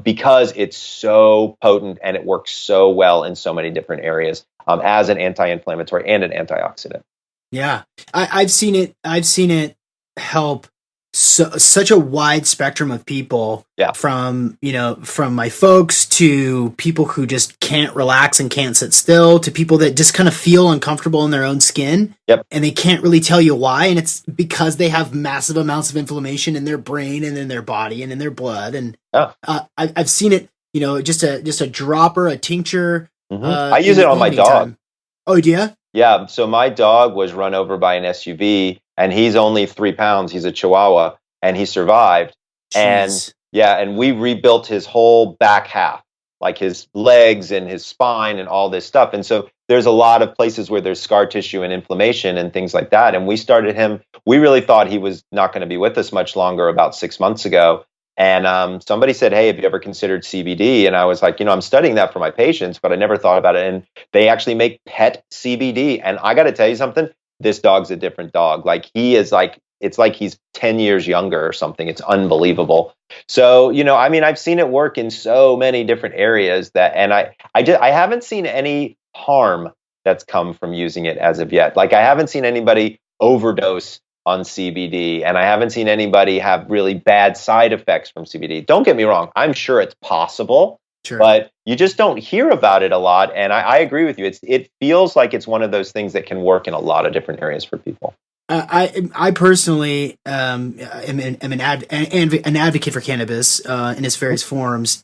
Speaker 2: because it's so potent and it works so well in so many different areas as an anti-inflammatory and an antioxidant.
Speaker 1: Yeah, I've seen it. I've seen it help such a wide spectrum of people.
Speaker 2: Yeah.
Speaker 1: From from my folks to people who just can't relax and can't sit still to people that just kind of feel uncomfortable in their own skin.
Speaker 2: Yep.
Speaker 1: And they can't really tell you why, and it's because they have massive amounts of inflammation in their brain and in their body and in their blood. And
Speaker 2: Yeah.
Speaker 1: I've seen it. Just a dropper, a tincture.
Speaker 2: I use it on my dog.
Speaker 1: Time. Oh, do you?
Speaker 2: Yeah, so my dog was run over by an SUV, and he's only 3 pounds. He's a Chihuahua, and he survived.
Speaker 1: Jeez.
Speaker 2: And we rebuilt his whole back half, like his legs and his spine and all this stuff. And so there's a lot of places where there's scar tissue and inflammation and things like that. And we started him. We really thought he was not going to be with us much longer about 6 months ago. And somebody said, "Hey, have you ever considered CBD?" And I was like, I'm studying that for my patients, but I never thought about it. And they actually make pet CBD. And I got to tell you something, this dog's a different dog. Like it's like he's 10 years younger or something. It's unbelievable. So, I've seen it work in so many different areas and I haven't seen any harm that's come from using it as of yet. Like I haven't seen anybody overdose on CBD, and I haven't seen anybody have really bad side effects from CBD. Don't get me wrong. I'm sure it's possible,
Speaker 1: Sure.
Speaker 2: but you just don't hear about it a lot. And I agree with you. It feels like it's one of those things that can work in a lot of different areas for people.
Speaker 1: I personally am an advocate for cannabis in its various forms.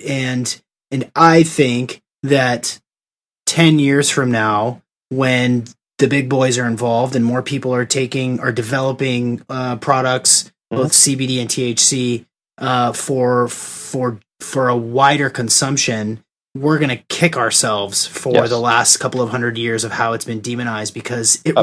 Speaker 1: And I think that 10 years from now, when the big boys are involved and more people are developing products, both CBD and THC, for a wider consumption, we're going to kick ourselves for the last couple of 100 years of how it's been demonized, because it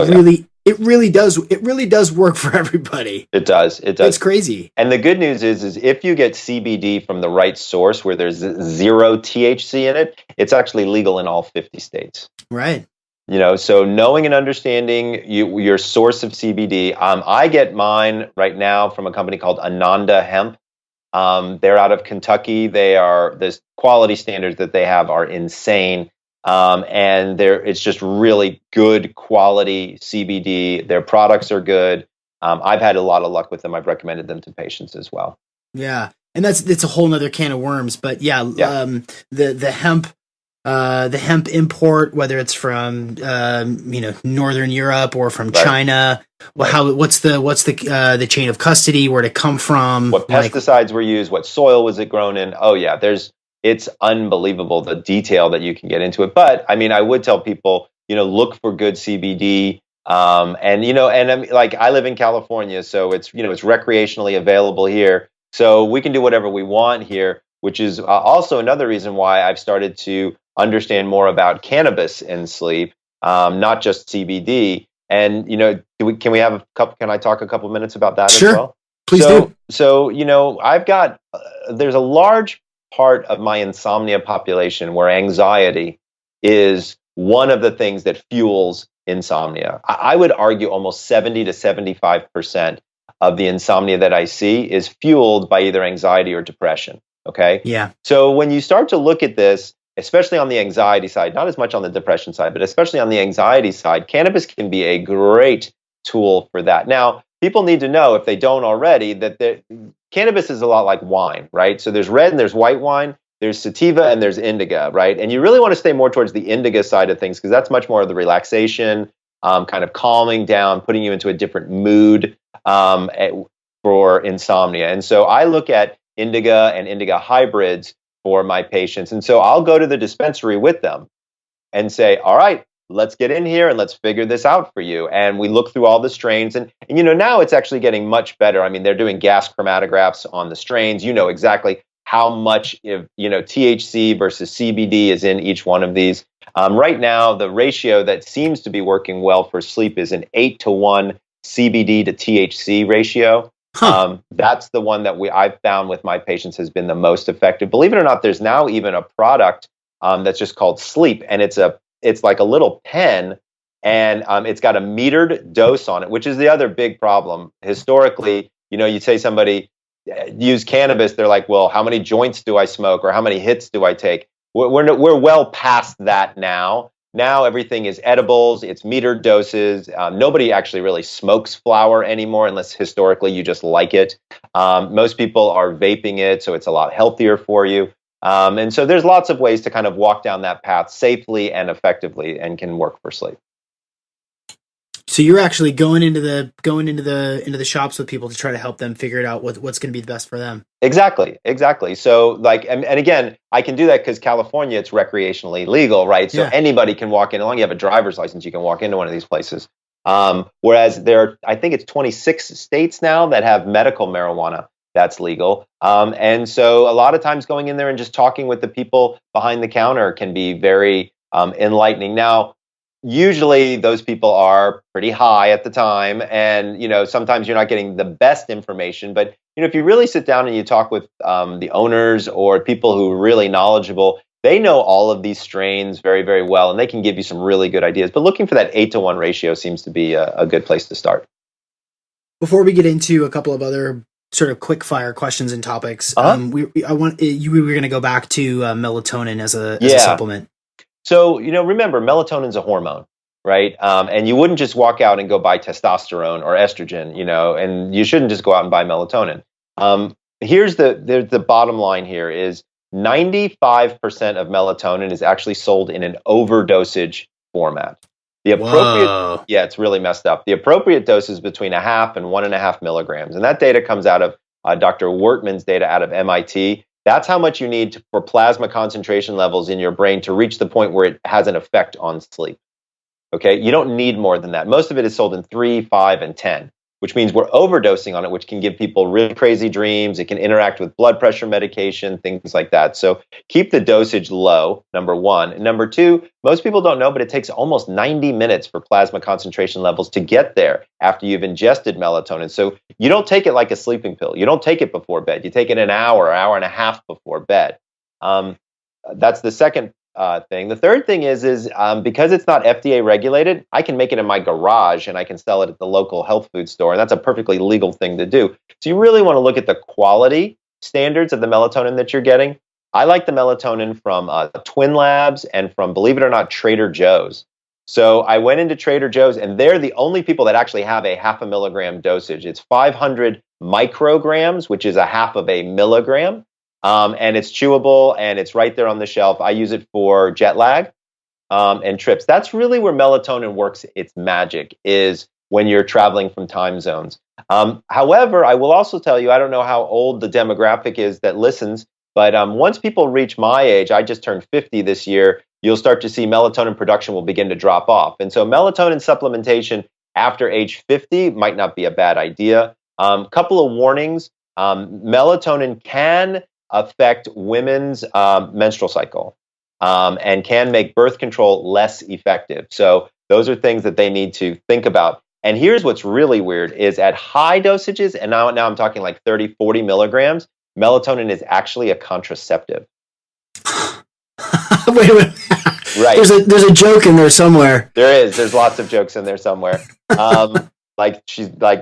Speaker 1: really does work for everybody.
Speaker 2: It does.
Speaker 1: It's crazy.
Speaker 2: And the good news is if you get CBD from the right source where there's zero THC in it, it's actually legal in all 50 states.
Speaker 1: Right.
Speaker 2: So knowing and understanding your source of CBD, I get mine right now from a company called Ananda Hemp. They're out of Kentucky. The quality standards that they have are insane. And it's just really good quality CBD. Their products are good. I've had a lot of luck with them. I've recommended them to patients as well.
Speaker 1: Yeah. And that's a whole nother can of worms. But yeah,
Speaker 2: Yeah,
Speaker 1: the hemp import, whether it's from Northern Europe or from
Speaker 2: right,
Speaker 1: China,
Speaker 2: right.
Speaker 1: what's the chain of custody, where it come from,
Speaker 2: What
Speaker 1: like
Speaker 2: pesticides were used, what soil was it grown in. Oh yeah, it's unbelievable the detail that you can get into it. But I mean, I would tell people, look for good CBD. And I mean, like I live in California, so it's recreationally available here. So we can do whatever we want here, which is also another reason why I've started to understand more about cannabis in sleep, not just CBD. And can we have a couple? Can I talk a couple minutes about that as
Speaker 1: sure,
Speaker 2: well?
Speaker 1: please do.
Speaker 2: So I've got there's a large part of my insomnia population where anxiety is one of the things that fuels insomnia. I would argue almost 70 to 75% of the insomnia that I see is fueled by either anxiety or depression. Okay.
Speaker 1: Yeah,
Speaker 2: So when you start to look at this, especially on the anxiety side, not as much on the depression side, but especially on the anxiety side, cannabis can be a great tool for that. Now, people need to know, if they don't already, that cannabis is a lot like wine, right? So there's red and there's white wine, there's sativa and there's indica, right? And you really want to stay more towards the indica side of things because that's much more of the relaxation, kind of calming down, putting you into a different mood for insomnia. And so I look at indica and indica hybrids for my patients. And so I'll go to the dispensary with them and say, all right, let's get in here and let's figure this out for you. And we look through all the strains. And now it's actually getting much better. I mean, they're doing gas chromatographs on the strains. You know exactly how much THC versus CBD is in each one of these. Right now, the ratio that seems to be working well for sleep is an 8-to-1 CBD to THC ratio.
Speaker 1: huh?
Speaker 2: That's the one that I've found with my patients has been the most effective. Believe it or not, there's now even a product that's just called Sleep, and it's like a little pen, and it's got a metered dose on it, which is the other big problem. Historically, you'd say somebody use cannabis, they're like, well, how many joints do I smoke, or how many hits do I take? We're well past that now. Now everything is edibles, it's metered doses. Nobody actually really smokes flower anymore, unless historically you just like it. Most people are vaping it, so it's a lot healthier for you. And so there's lots of ways to kind of walk down that path safely and effectively, and can work for sleep.
Speaker 1: So you're actually going into the shops with people to try to help them figure it out what's going to be the best for them.
Speaker 2: Exactly. So like, and again, I can do that because California, it's recreationally legal, right? So
Speaker 1: Yeah.
Speaker 2: anybody can walk in, as long as you have a driver's license, you can walk into one of these places. Whereas I think it's 26 states now that have medical marijuana that's legal. And so a lot of times going in there and just talking with the people behind the counter can be very enlightening. Now, usually those people are pretty high at the time, and sometimes you're not getting the best information. But if you really sit down and you talk with the owners or people who are really knowledgeable, they know all of these strains very, very well, and they can give you some really good ideas. But looking for that 8-to-1 ratio seems to be a good place to start.
Speaker 1: Before we get into a couple of other sort of quick fire questions and topics,
Speaker 2: Uh-huh.
Speaker 1: we were going to go back to melatonin as a
Speaker 2: Yeah.
Speaker 1: supplement.
Speaker 2: So, remember, melatonin's a hormone, right? And you wouldn't just walk out and go buy testosterone or estrogen, and you shouldn't just go out and buy melatonin. Here's the bottom line here is 95% of melatonin is actually sold in an overdosage format. The appropriate,
Speaker 1: Whoa.
Speaker 2: yeah, it's really messed up. The appropriate dose is between 0.5 and 1.5 milligrams. And that data comes out of Dr. Wortman's data out of MIT. That's how much you need for plasma concentration levels in your brain to reach the point where it has an effect on sleep. Okay, you don't need more than that. Most of it is sold in 3, 5, and 10, which means we're overdosing on it, which can give people really crazy dreams. It can interact with blood pressure medication, things like that. So keep the dosage low, number one. And number two, most people don't know, but it takes almost 90 minutes for plasma concentration levels to get there after you've ingested melatonin. So you don't take it like a sleeping pill. You don't take it before bed. You take it an hour and a half before bed. That's the second thing. The third thing is because it's not FDA regulated, I can make it in my garage and I can sell it at the local health food store, and that's a perfectly legal thing to do. So you really want to look at the quality standards of the melatonin that you're getting. I like the melatonin from Twin Labs and from, believe it or not, Trader Joe's. So I went into Trader Joe's, and they're the only people that actually have a 0.5 milligram dosage. It's 500 micrograms, which is a half of a milligram. And it's chewable and it's right there on the shelf. I use it for jet lag and trips. That's really where melatonin works its magic, is when you're traveling from time zones. However, I will also tell you, I don't know how old the demographic is that listens, but once people reach my age, I just turned 50 this year, you'll start to see melatonin production will begin to drop off. And so melatonin supplementation after age 50 might not be a bad idea. Couple of warnings. Melatonin can affect women's menstrual cycle and can make birth control less effective. So those are things that they need to think about. And here's what's really weird is at high dosages, and now I'm talking like 30, 40 milligrams, melatonin is actually a contraceptive.
Speaker 1: Wait a minute.
Speaker 2: Right.
Speaker 1: There's a joke in there somewhere.
Speaker 2: There is. There's lots of jokes in there somewhere. Like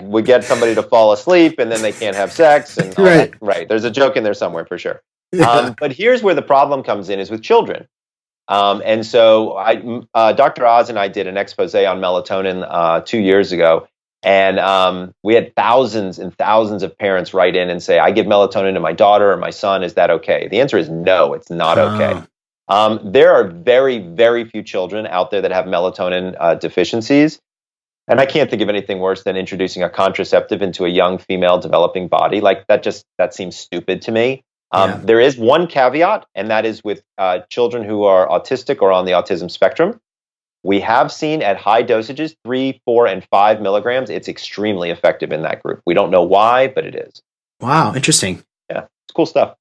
Speaker 2: we get somebody to fall asleep and then they can't have sex and all
Speaker 1: Right.
Speaker 2: that. Right. There's a joke in there somewhere for sure.
Speaker 1: Yeah.
Speaker 2: But here's where the problem comes in is with children. And so Dr. Oz and I did an expose on melatonin 2 years ago. And we had thousands and thousands of parents write in and say, I give melatonin to my daughter or my son. Is that okay? The answer is no, it's not okay. There are very, very few children out there that have melatonin deficiencies. And I can't think of anything worse than introducing a contraceptive into a young female developing body. Like that seems stupid to me. There is one caveat, and that is with children who are autistic or on the autism spectrum. We have seen at high dosages, 3, 4, and 5 milligrams, it's extremely effective in that group. We don't know why, but it is.
Speaker 1: Wow, interesting.
Speaker 2: Yeah, it's cool stuff.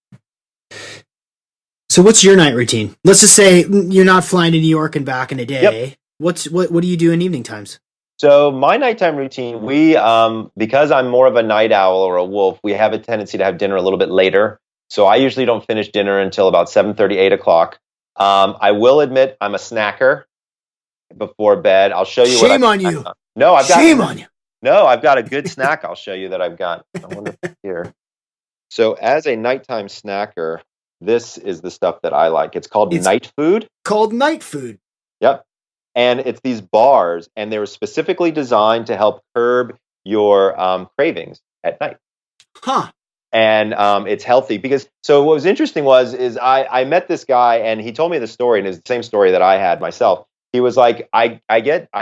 Speaker 1: So what's your night routine? Let's just say you're not flying to New York and back in a day. Yep. What do you do in evening times?
Speaker 2: So my nighttime routine, we because I'm more of a night owl or a wolf, we have a tendency to have dinner a little bit later. So I usually don't finish dinner until about 7:30, 8 o'clock. I will admit I'm a snacker before bed. I'll show you.
Speaker 1: Shame on you.
Speaker 2: No, I've got
Speaker 1: shame on you.
Speaker 2: No, I've got a good snack. I'll show you that I've got. I wonder if it's here. So as a nighttime snacker, this is the stuff that I like. It's called night food.
Speaker 1: Called night food.
Speaker 2: Yep. And it's these bars, and they were specifically designed to help curb your cravings at night.
Speaker 1: Huh.
Speaker 2: And it's healthy because, so what was interesting is I met this guy and he told me the story, and it's the same story that I had myself. He was like, I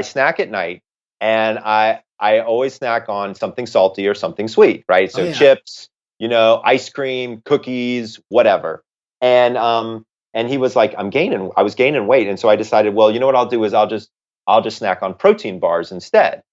Speaker 2: snack at night, and I always snack on something salty or something sweet, right? So chips, ice cream, cookies, whatever. And he was like, I was gaining weight. And so I decided, well, you know what I'll do is I'll just snack on protein bars instead.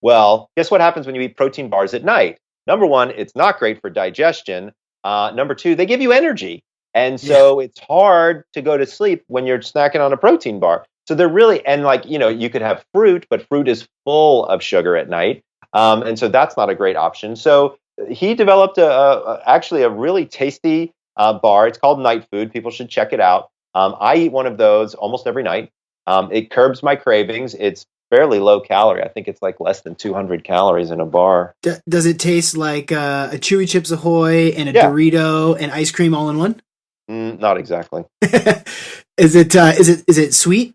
Speaker 2: Well, guess what happens when you eat protein bars at night? Number one, it's not great for digestion. Number two, they give you energy. And so it's hard to go to sleep when you're snacking on a protein bar. So they're really, and you could have fruit, but fruit is full of sugar at night. And so that's not a great option. So he developed actually a really tasty bar. It's called Night Food. People should check it out. I eat one of those almost every night. It curbs my cravings. It's fairly low calorie. I think it's like less than 200 calories in a bar.
Speaker 1: Does it taste like a Chewy Chips Ahoy and a Dorito and ice cream all in one?
Speaker 2: Not exactly.
Speaker 1: Is it sweet?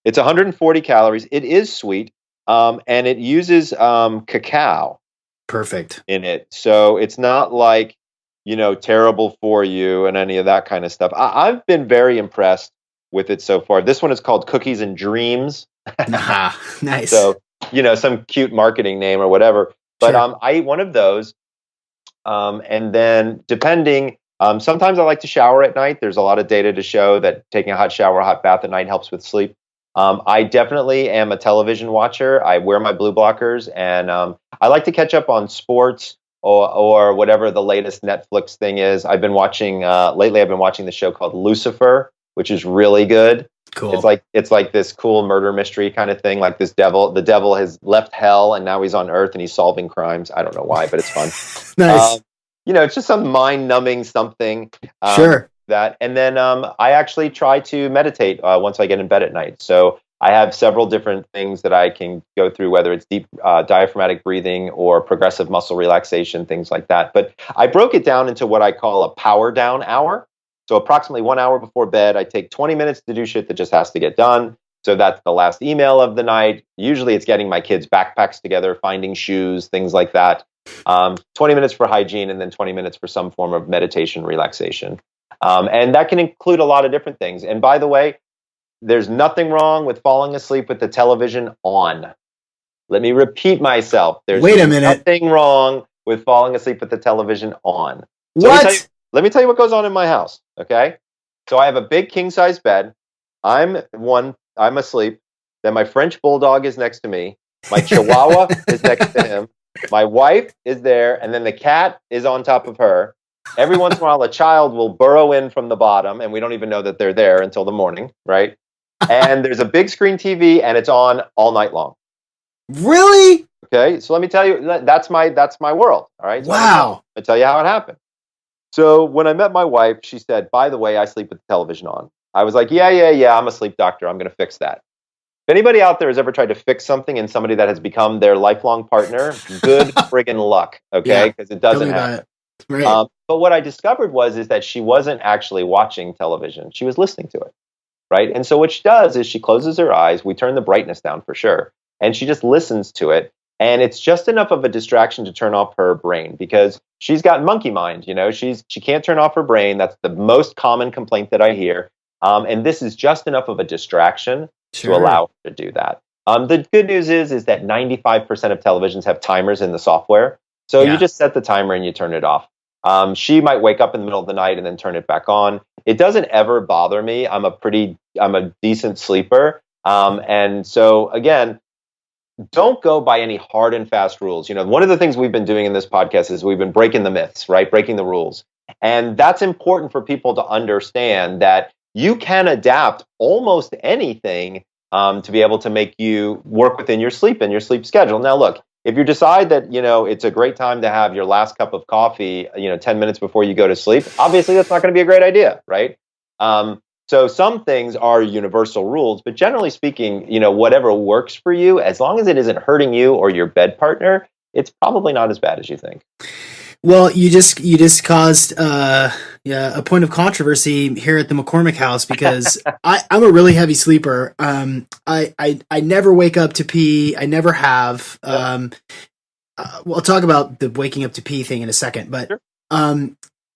Speaker 2: It's 140 calories. It is sweet, and it uses cacao.
Speaker 1: Perfect.
Speaker 2: In it, so it's not like terrible for you and any of that kind of stuff. I've been very impressed with it so far. This one is called Cookies and Dreams.
Speaker 1: Nice.
Speaker 2: So, some cute marketing name or whatever. But I eat one of those. And then depending, sometimes I like to shower at night. There's a lot of data to show that taking a hot shower, a hot bath at night helps with sleep. I definitely am a television watcher. I wear my blue blockers, and I like to catch up on sports or whatever the latest Netflix thing is. I've been watching, lately I've been watching the show called Lucifer, which is really good.
Speaker 1: Cool.
Speaker 2: It's like this cool murder mystery kind of thing. Like the devil has left hell and now he's on earth and he's solving crimes. I don't know why, but it's fun.
Speaker 1: Nice.
Speaker 2: It's just some mind-numbing something.
Speaker 1: Sure.
Speaker 2: That, and then I actually try to meditate once I get in bed at night. So I have several different things that I can go through, whether it's deep diaphragmatic breathing or progressive muscle relaxation, things like that. But I broke it down into what I call a power down hour. So approximately 1 hour before bed, I take 20 minutes to do shit that just has to get done. So that's the last email of the night. Usually it's getting my kids' backpacks together, finding shoes, things like that. 20 minutes for hygiene, and then 20 minutes for some form of meditation relaxation. And that can include a lot of different things. And by the way, there's nothing wrong with falling asleep with the television on. Let me repeat myself. There's
Speaker 1: Wait a minute.
Speaker 2: nothing wrong with falling asleep with the television on. So
Speaker 1: What?
Speaker 2: let me tell you what goes on in my house, okay? So I have a big king-size bed. I'm asleep. Then my French bulldog is next to me. My Chihuahua is next to him. My wife is there, and then the cat is on top of her. Every once in a while, a child will burrow in from the bottom, and we don't even know that they're there until the morning, right? And there's a big screen TV, and it's on all night long.
Speaker 1: Really?
Speaker 2: Okay, so let me tell you, that's my world. All right. So
Speaker 1: Wow.
Speaker 2: I'll tell you how it happened. So when I met my wife, she said, "By the way, I sleep with the television on." I was like, "Yeah. I'm a sleep doctor. I'm going to fix that." If anybody out there has ever tried to fix something in somebody that has become their lifelong partner, good friggin' luck. Okay, because it doesn't happen.
Speaker 1: Right.
Speaker 2: But what I discovered is that she wasn't actually watching television; she was listening to it. Right. And so what she does is she closes her eyes. We turn the brightness down for sure. And she just listens to it. And it's just enough of a distraction to turn off her brain because she's got monkey mind. She can't turn off her brain. That's the most common complaint that I hear. And this is just enough of a distraction to allow her to do that. The good news is that 95% of televisions have timers in the software. So you just set the timer and you turn it off. She might wake up in the middle of the night and then turn it back on. It doesn't ever bother me. I'm a decent sleeper. And so again, don't go by any hard and fast rules. One of the things we've been doing in this podcast is we've been breaking the myths, right? Breaking the rules. And that's important for people to understand that you can adapt almost anything to be able to make you work within your sleep and your sleep schedule. Now, look, if you decide that, it's a great time to have your last cup of coffee, 10 minutes before you go to sleep, obviously that's not going to be a great idea, right? So some things are universal rules, but generally speaking, whatever works for you, as long as it isn't hurting you or your bed partner, it's probably not as bad as you think.
Speaker 1: Well, you just caused a point of controversy here at the McCormick house because I'm a really heavy sleeper. I never wake up to pee. I never have. We'll talk about the waking up to pee thing in a second, but
Speaker 2: Sure.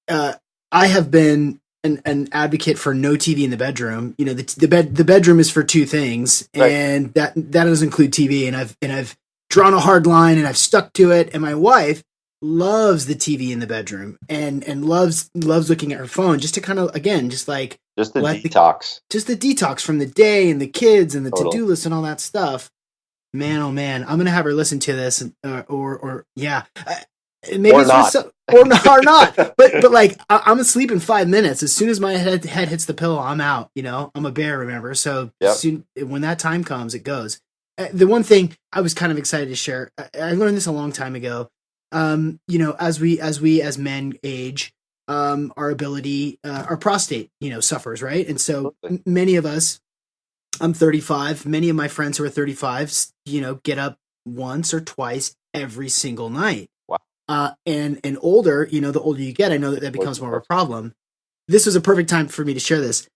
Speaker 1: I have been an advocate for no TV in the bedroom. The bedroom is for two things,
Speaker 2: Right.
Speaker 1: and that doesn't include TV. And I've drawn a hard line, and I've stuck to it. And my wife loves the TV in the bedroom, and loves looking at her phone just to kind of
Speaker 2: just the
Speaker 1: detox from the day and the kids and the
Speaker 2: Total.
Speaker 1: to-do list and all that stuff. Man, oh man, I'm gonna have her listen to this, maybe
Speaker 2: or
Speaker 1: it's
Speaker 2: not.
Speaker 1: or not. But like I'm asleep in 5 minutes. As soon as my head hits the pillow, I'm out. I'm a bear, remember? So soon when that time comes, it goes. The one thing I was kind of excited to share, I learned this a long time ago. As we men age, our prostate, suffers, right? And so many of us, I'm 35. Many of my friends who are 35, get up once or twice every single night.
Speaker 2: Wow.
Speaker 1: And older, the older you get, I know that becomes more of a problem. This was a perfect time for me to share this.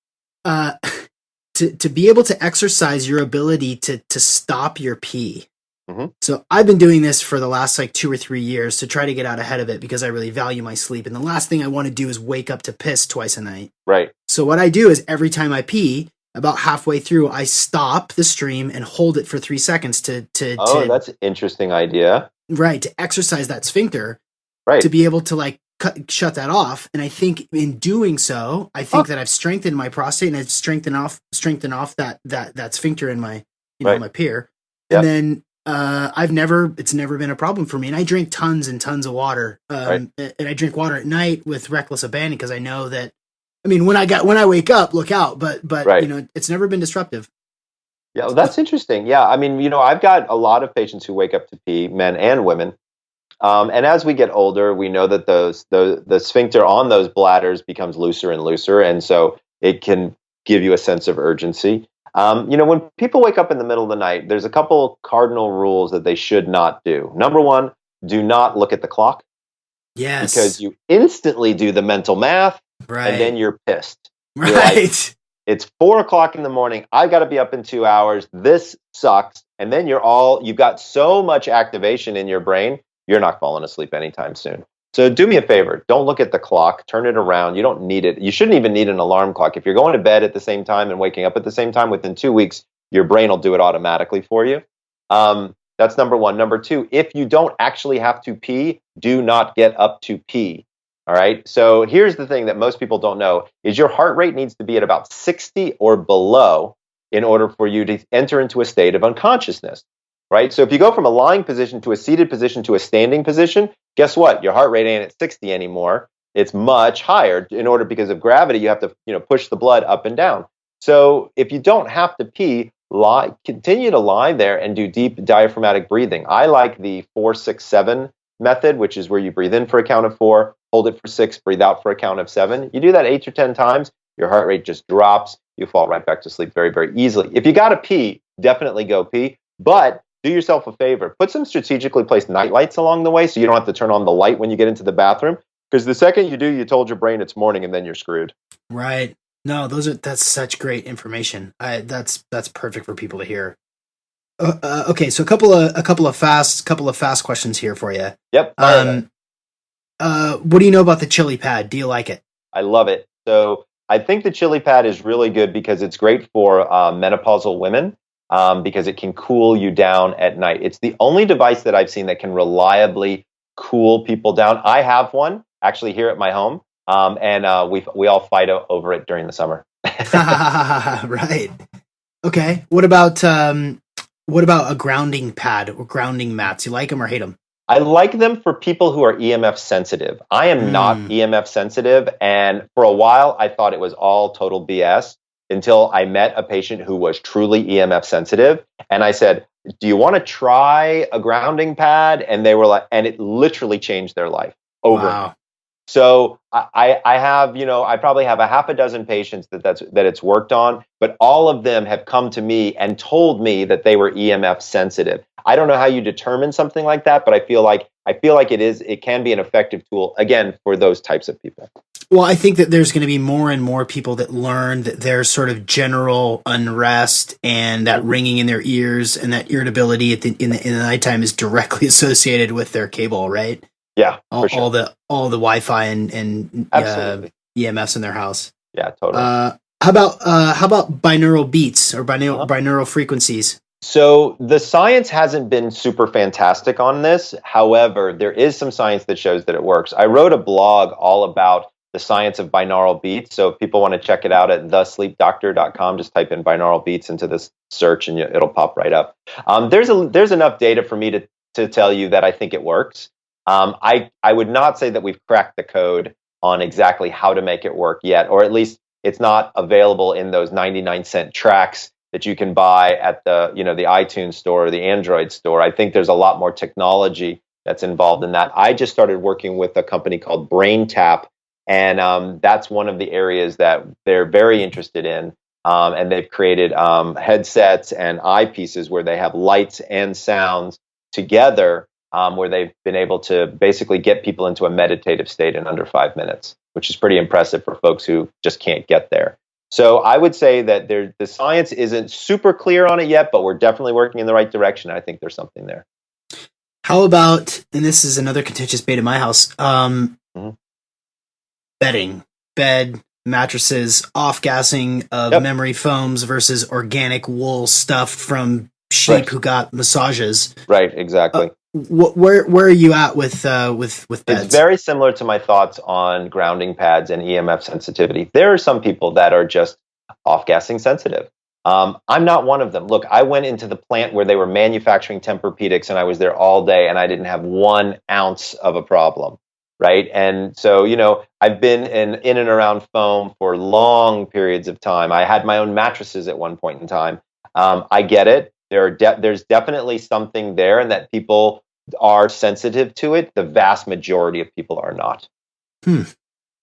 Speaker 1: To be able to exercise your ability to stop your pee.
Speaker 2: Mm-hmm.
Speaker 1: So I've been doing this for the last 2 or 3 years to try to get out ahead of it because I really value my sleep. And the last thing I want to do is wake up to piss twice a night.
Speaker 2: Right.
Speaker 1: So what I do is every time I pee, about halfway through, I stop the stream and hold it for 3 seconds
Speaker 2: that's an interesting idea.
Speaker 1: Right. To exercise that sphincter.
Speaker 2: Right.
Speaker 1: To be able to shut that off. And I think in doing so, that I've strengthened my prostate and I've strengthened off that sphincter in my, my pier.
Speaker 2: Yep.
Speaker 1: And then, it's never been a problem for me. And I drink tons and tons of water. And I drink water at night with reckless abandon because I know that, when I wake up, look out, but it's never been disruptive.
Speaker 2: Yeah, well, that's interesting. Yeah. I've got a lot of patients who wake up to pee, men and women. And as we get older, we know that the sphincter on those bladders becomes looser and looser. And so it can give you a sense of urgency. When people wake up in the middle of the night, there's a couple cardinal rules that they should not do. Number one, do not look at the clock.
Speaker 1: Yes.
Speaker 2: Because you instantly do the mental math,
Speaker 1: right,
Speaker 2: and then you're pissed.
Speaker 1: Right.
Speaker 2: You're like, it's 4:00 in the morning. I got to be up in 2 hours. This sucks. And then you've got so much activation in your brain. you're not falling asleep anytime soon. So do me a favor. Don't look at the clock. Turn it around. You don't need it. You shouldn't even need an alarm clock. If you're going to bed at the same time and waking up at the same time, within 2 weeks, your brain will do it automatically for you. That's number one. Number two, if you don't actually have to pee, do not get up to pee. All right. So here's the thing that most people don't know is your heart rate needs to be at about 60 or below in order for you to enter into a state of unconsciousness. Right. So if you go from a lying position to a seated position to a standing position, guess what? Your heart rate ain't at 60 anymore. It's much higher. Because of gravity, you have to, push the blood up and down. So if you don't have to pee, continue to lie there and do deep diaphragmatic breathing. I like the 4-6-7 method, which is where you breathe in for a count of 4, hold it for 6, breathe out for a count of 7. You do that 8 or 10 times, your heart rate just drops. You fall right back to sleep very, very easily. If you got to pee, definitely go pee. But do yourself a favor. Put some strategically placed night lights along the way so you don't have to turn on the light when you get into the bathroom. Because the second you do, you told your brain it's morning and then you're screwed.
Speaker 1: Right. No, that's such great information. That's perfect for people to hear. Okay, so a couple of fast questions here for you.
Speaker 2: Yep.
Speaker 1: What do you know about the chili pad? Do you like it?
Speaker 2: I love it. So I think the chili pad is really good because it's great for menopausal women because it can cool you down at night. It's the only device that I've seen that can reliably cool people down. I have one actually here at my home. And we all fight over it during the summer.
Speaker 1: Right. Okay. What about a grounding pad or grounding mats? You like them or hate them?
Speaker 2: I like them for people who are EMF sensitive. I am not EMF sensitive, and for a while I thought it was all total BS until I met a patient who was truly EMF sensitive, and I said, "Do you want to try a grounding pad?" And they were like, and it literally changed their life over.
Speaker 1: Wow.
Speaker 2: So I have, I probably have a half a dozen patients that it's worked on, but all of them have come to me and told me that they were EMF sensitive. I don't know how you determine something like that, but I feel like it can be an effective tool, again, for those types of people.
Speaker 1: Well, I think that there's going to be more and more people that learn that there's sort of general unrest and that ringing in their ears and that irritability in the nighttime is directly associated with their cable, right?
Speaker 2: Yeah,
Speaker 1: all,
Speaker 2: sure.
Speaker 1: all the Wi-Fi and EMFs in their house.
Speaker 2: Yeah, totally.
Speaker 1: How about binaural beats or binaural frequencies?
Speaker 2: So the science hasn't been super fantastic on this. However, there is some science that shows that it works. I wrote a blog all about the science of binaural beats. So if people want to check it out at thesleepdoctor.com, just type in binaural beats into this search and it'll pop right up. There's enough data for me to tell you that I think it works. I would not say that we've cracked the code on exactly how to make it work yet, or at least it's not available in those 99-cent tracks that you can buy at the iTunes store or the Android store. I think there's a lot more technology that's involved in that. I just started working with a company called BrainTap, and that's one of the areas that they're very interested in. And they've created headsets and eyepieces where they have lights and sounds together. Where they've been able to basically get people into a meditative state in under 5 minutes, which is pretty impressive for folks who just can't get there. So I would say that the science isn't super clear on it yet, but we're definitely working in the right direction. I think there's something there.
Speaker 1: How about, and this is another contentious debate in my house, bedding, bed, mattresses, off-gassing of memory foams versus organic wool stuff from sheep who got massages.
Speaker 2: Right, exactly.
Speaker 1: Where are you at with beds?
Speaker 2: It's very similar to my thoughts on grounding pads and EMF sensitivity. There are some people that are just off-gassing sensitive. I'm not one of them. Look, I went into the plant where they were manufacturing Tempur-Pedics, and I was there all day, and I didn't have 1 ounce of a problem, right? And so, I've been in and around foam for long periods of time. I had my own mattresses at one point in time. I get it. There's definitely something there, and that people are sensitive to it. The vast majority of people are not.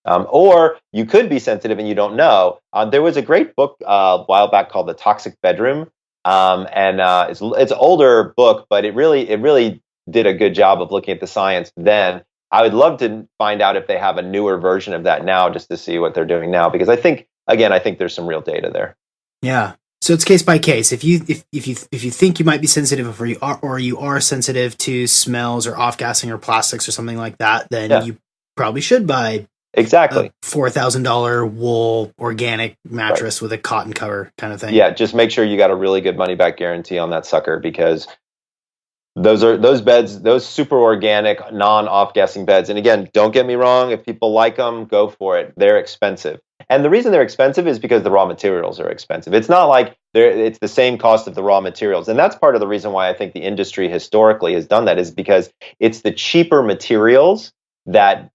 Speaker 2: Or you could be sensitive and you don't know. There was a great book a while back called The Toxic Bedroom, and it's an older book, but it really did a good job of looking at the science then. I would love to find out if they have a newer version of that now, just to see what they're doing now, because I think there's some real data there.
Speaker 1: Yeah. So it's case by case. If you think you might be sensitive, or you are sensitive to smells or off gassing or plastics or something like that, then
Speaker 2: Yeah,
Speaker 1: you probably should buy a
Speaker 2: exactly.
Speaker 1: $4,000 wool organic
Speaker 2: Right.
Speaker 1: mattress with a cotton cover kind of thing.
Speaker 2: Yeah, just make sure you got a really good money back guarantee on that sucker because those beds, those super organic, non off gassing beds. And again, don't get me wrong, if people like them, go for it. They're expensive. And the reason they're expensive is because the raw materials are expensive. It's not like it's the same cost of the raw materials. And that's part of the reason why I think the industry historically has done that, is because it's the cheaper materials that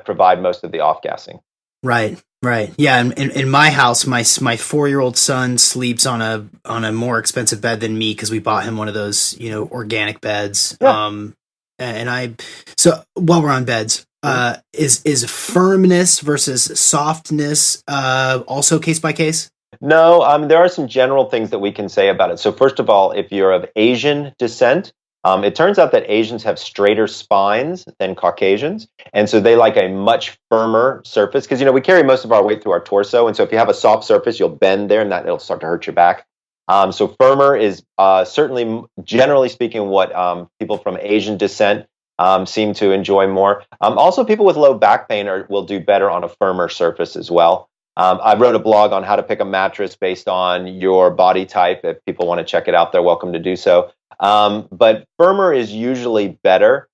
Speaker 2: provide most of the off gassing.
Speaker 1: Right, right. Yeah, in my house, my 4-year-old son sleeps on a more expensive bed than me because we bought him one of those, organic beds.
Speaker 2: Yeah.
Speaker 1: And so while we're on beds, is firmness versus softness also case by case?
Speaker 2: No, there are some general things that we can say about it. So first of all, if you're of Asian descent, it turns out that Asians have straighter spines than Caucasians. And so they like a much firmer surface because, we carry most of our weight through our torso. And so if you have a soft surface, you'll bend there and it'll start to hurt your back. So firmer is certainly, generally speaking, what people from Asian descent seem to enjoy more. Also, people with low back pain will do better on a firmer surface as well. I wrote a blog on how to pick a mattress based on your body type. If people want to check it out, they're welcome to do so. But firmer is usually better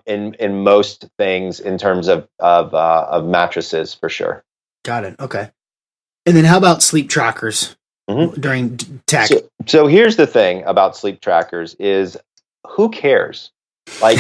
Speaker 2: in most things in terms of mattresses, for sure.
Speaker 1: Got it. Okay. And then how about sleep trackers
Speaker 2: Mm-hmm.
Speaker 1: during tech?
Speaker 2: So here's the thing about sleep trackers is, who cares? Like,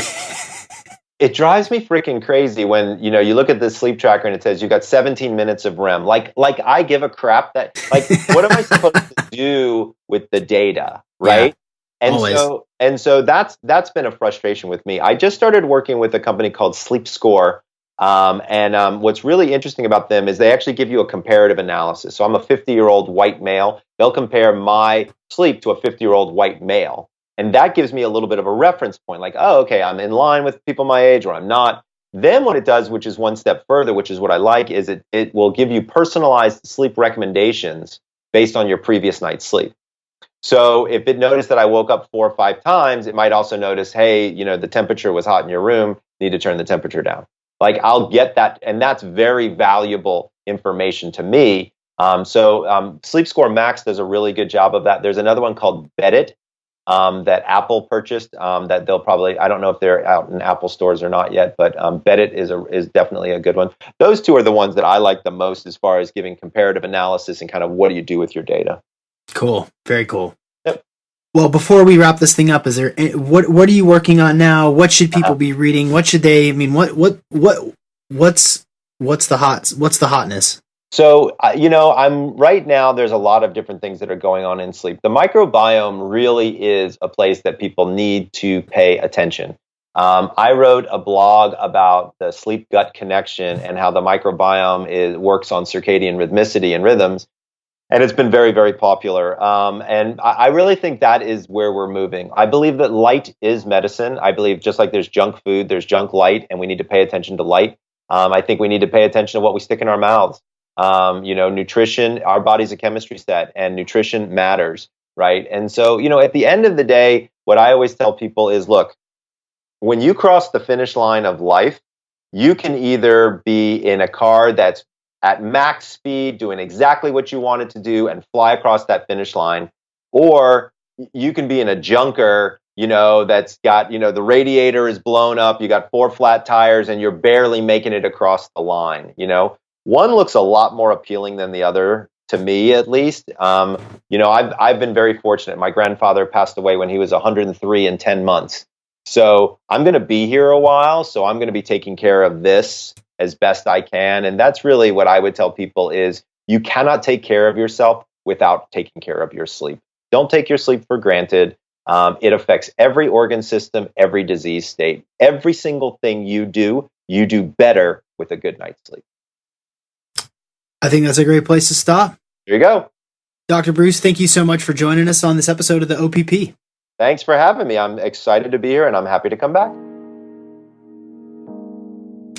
Speaker 2: it drives me freaking crazy when, you look at this sleep tracker and it says you got 17 minutes of REM. Like I give a crap that, like, what am I supposed to do with the data, right?
Speaker 1: Yeah,
Speaker 2: and
Speaker 1: always.
Speaker 2: so that's been a frustration with me. I just started working with a company called Sleep Score. And what's really interesting about them is they actually give you a comparative analysis. So I'm a 50-year-old white male. They'll compare my sleep to a 50-year-old white male. And that gives me a little bit of a reference point, like, oh, okay, I'm in line with people my age or I'm not. Then what it does, which is one step further, which is what I like, is it will give you personalized sleep recommendations based on your previous night's sleep. So if it noticed that I woke up 4 or 5 times, it might also notice, hey, the temperature was hot in your room, need to turn the temperature down. Like, I'll get that, and that's very valuable information to me. So Sleep Score Max does a really good job of that. There's another one called Bet that Apple purchased, that they'll probably, I don't know if they're out in Apple stores or not yet, but Bet is definitely a good one. Those two are the ones that I like the most as far as giving comparative analysis and kind of what do you do with your data.
Speaker 1: Cool. Very cool.
Speaker 2: Yep.
Speaker 1: Well, before we wrap this thing up, is there what are you working on now? What should people be reading? What should they? I mean, what's the hotness?
Speaker 2: So, I'm right now, there's a lot of different things that are going on in sleep. The microbiome really is a place that people need to pay attention. I wrote a blog about the sleep-gut connection and how the microbiome works on circadian rhythmicity and rhythms. And it's been very, very popular. And I really think that is where we're moving. I believe that light is medicine. I believe just like there's junk food, there's junk light, and we need to pay attention to light. I think we need to pay attention to what we stick in our mouths. Nutrition, our body's a chemistry set, and nutrition matters, right? And so, at the end of the day, what I always tell people is, look, when you cross the finish line of life, you can either be in a car that's at max speed, doing exactly what you wanted to do and fly across that finish line, or you can be in a junker, that's got, the radiator is blown up, you got 4 flat tires, and you're barely making it across the line. One looks a lot more appealing than the other, to me at least. I've been very fortunate. My grandfather passed away when he was 103 and 10 months. So I'm going to be here a while. So I'm going to be taking care of this as best I can. And that's really what I would tell people is you cannot take care of yourself without taking care of your sleep. Don't take your sleep for granted. It affects every organ system, every disease state. Every single thing you do better with a good night's sleep.
Speaker 1: I think that's a great place to stop.
Speaker 2: Here you go.
Speaker 1: Dr. Bruce, thank you so much for joining us on this episode of the OPP.
Speaker 2: Thanks for having me. I'm excited to be here and I'm happy to come back.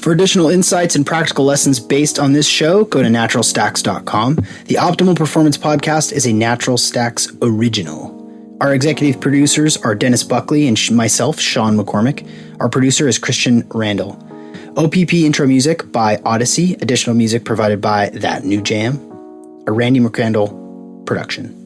Speaker 1: For additional insights and practical lessons based on this show, go to naturalstacks.com. The Optimal Performance Podcast is a Natural Stacks original. Our executive producers are Dennis Buckley and myself, Sean McCormick. Our producer is Christian Randall. OPP intro music by Odyssey. Additional music provided by That New Jam. A Randy McCrandle production.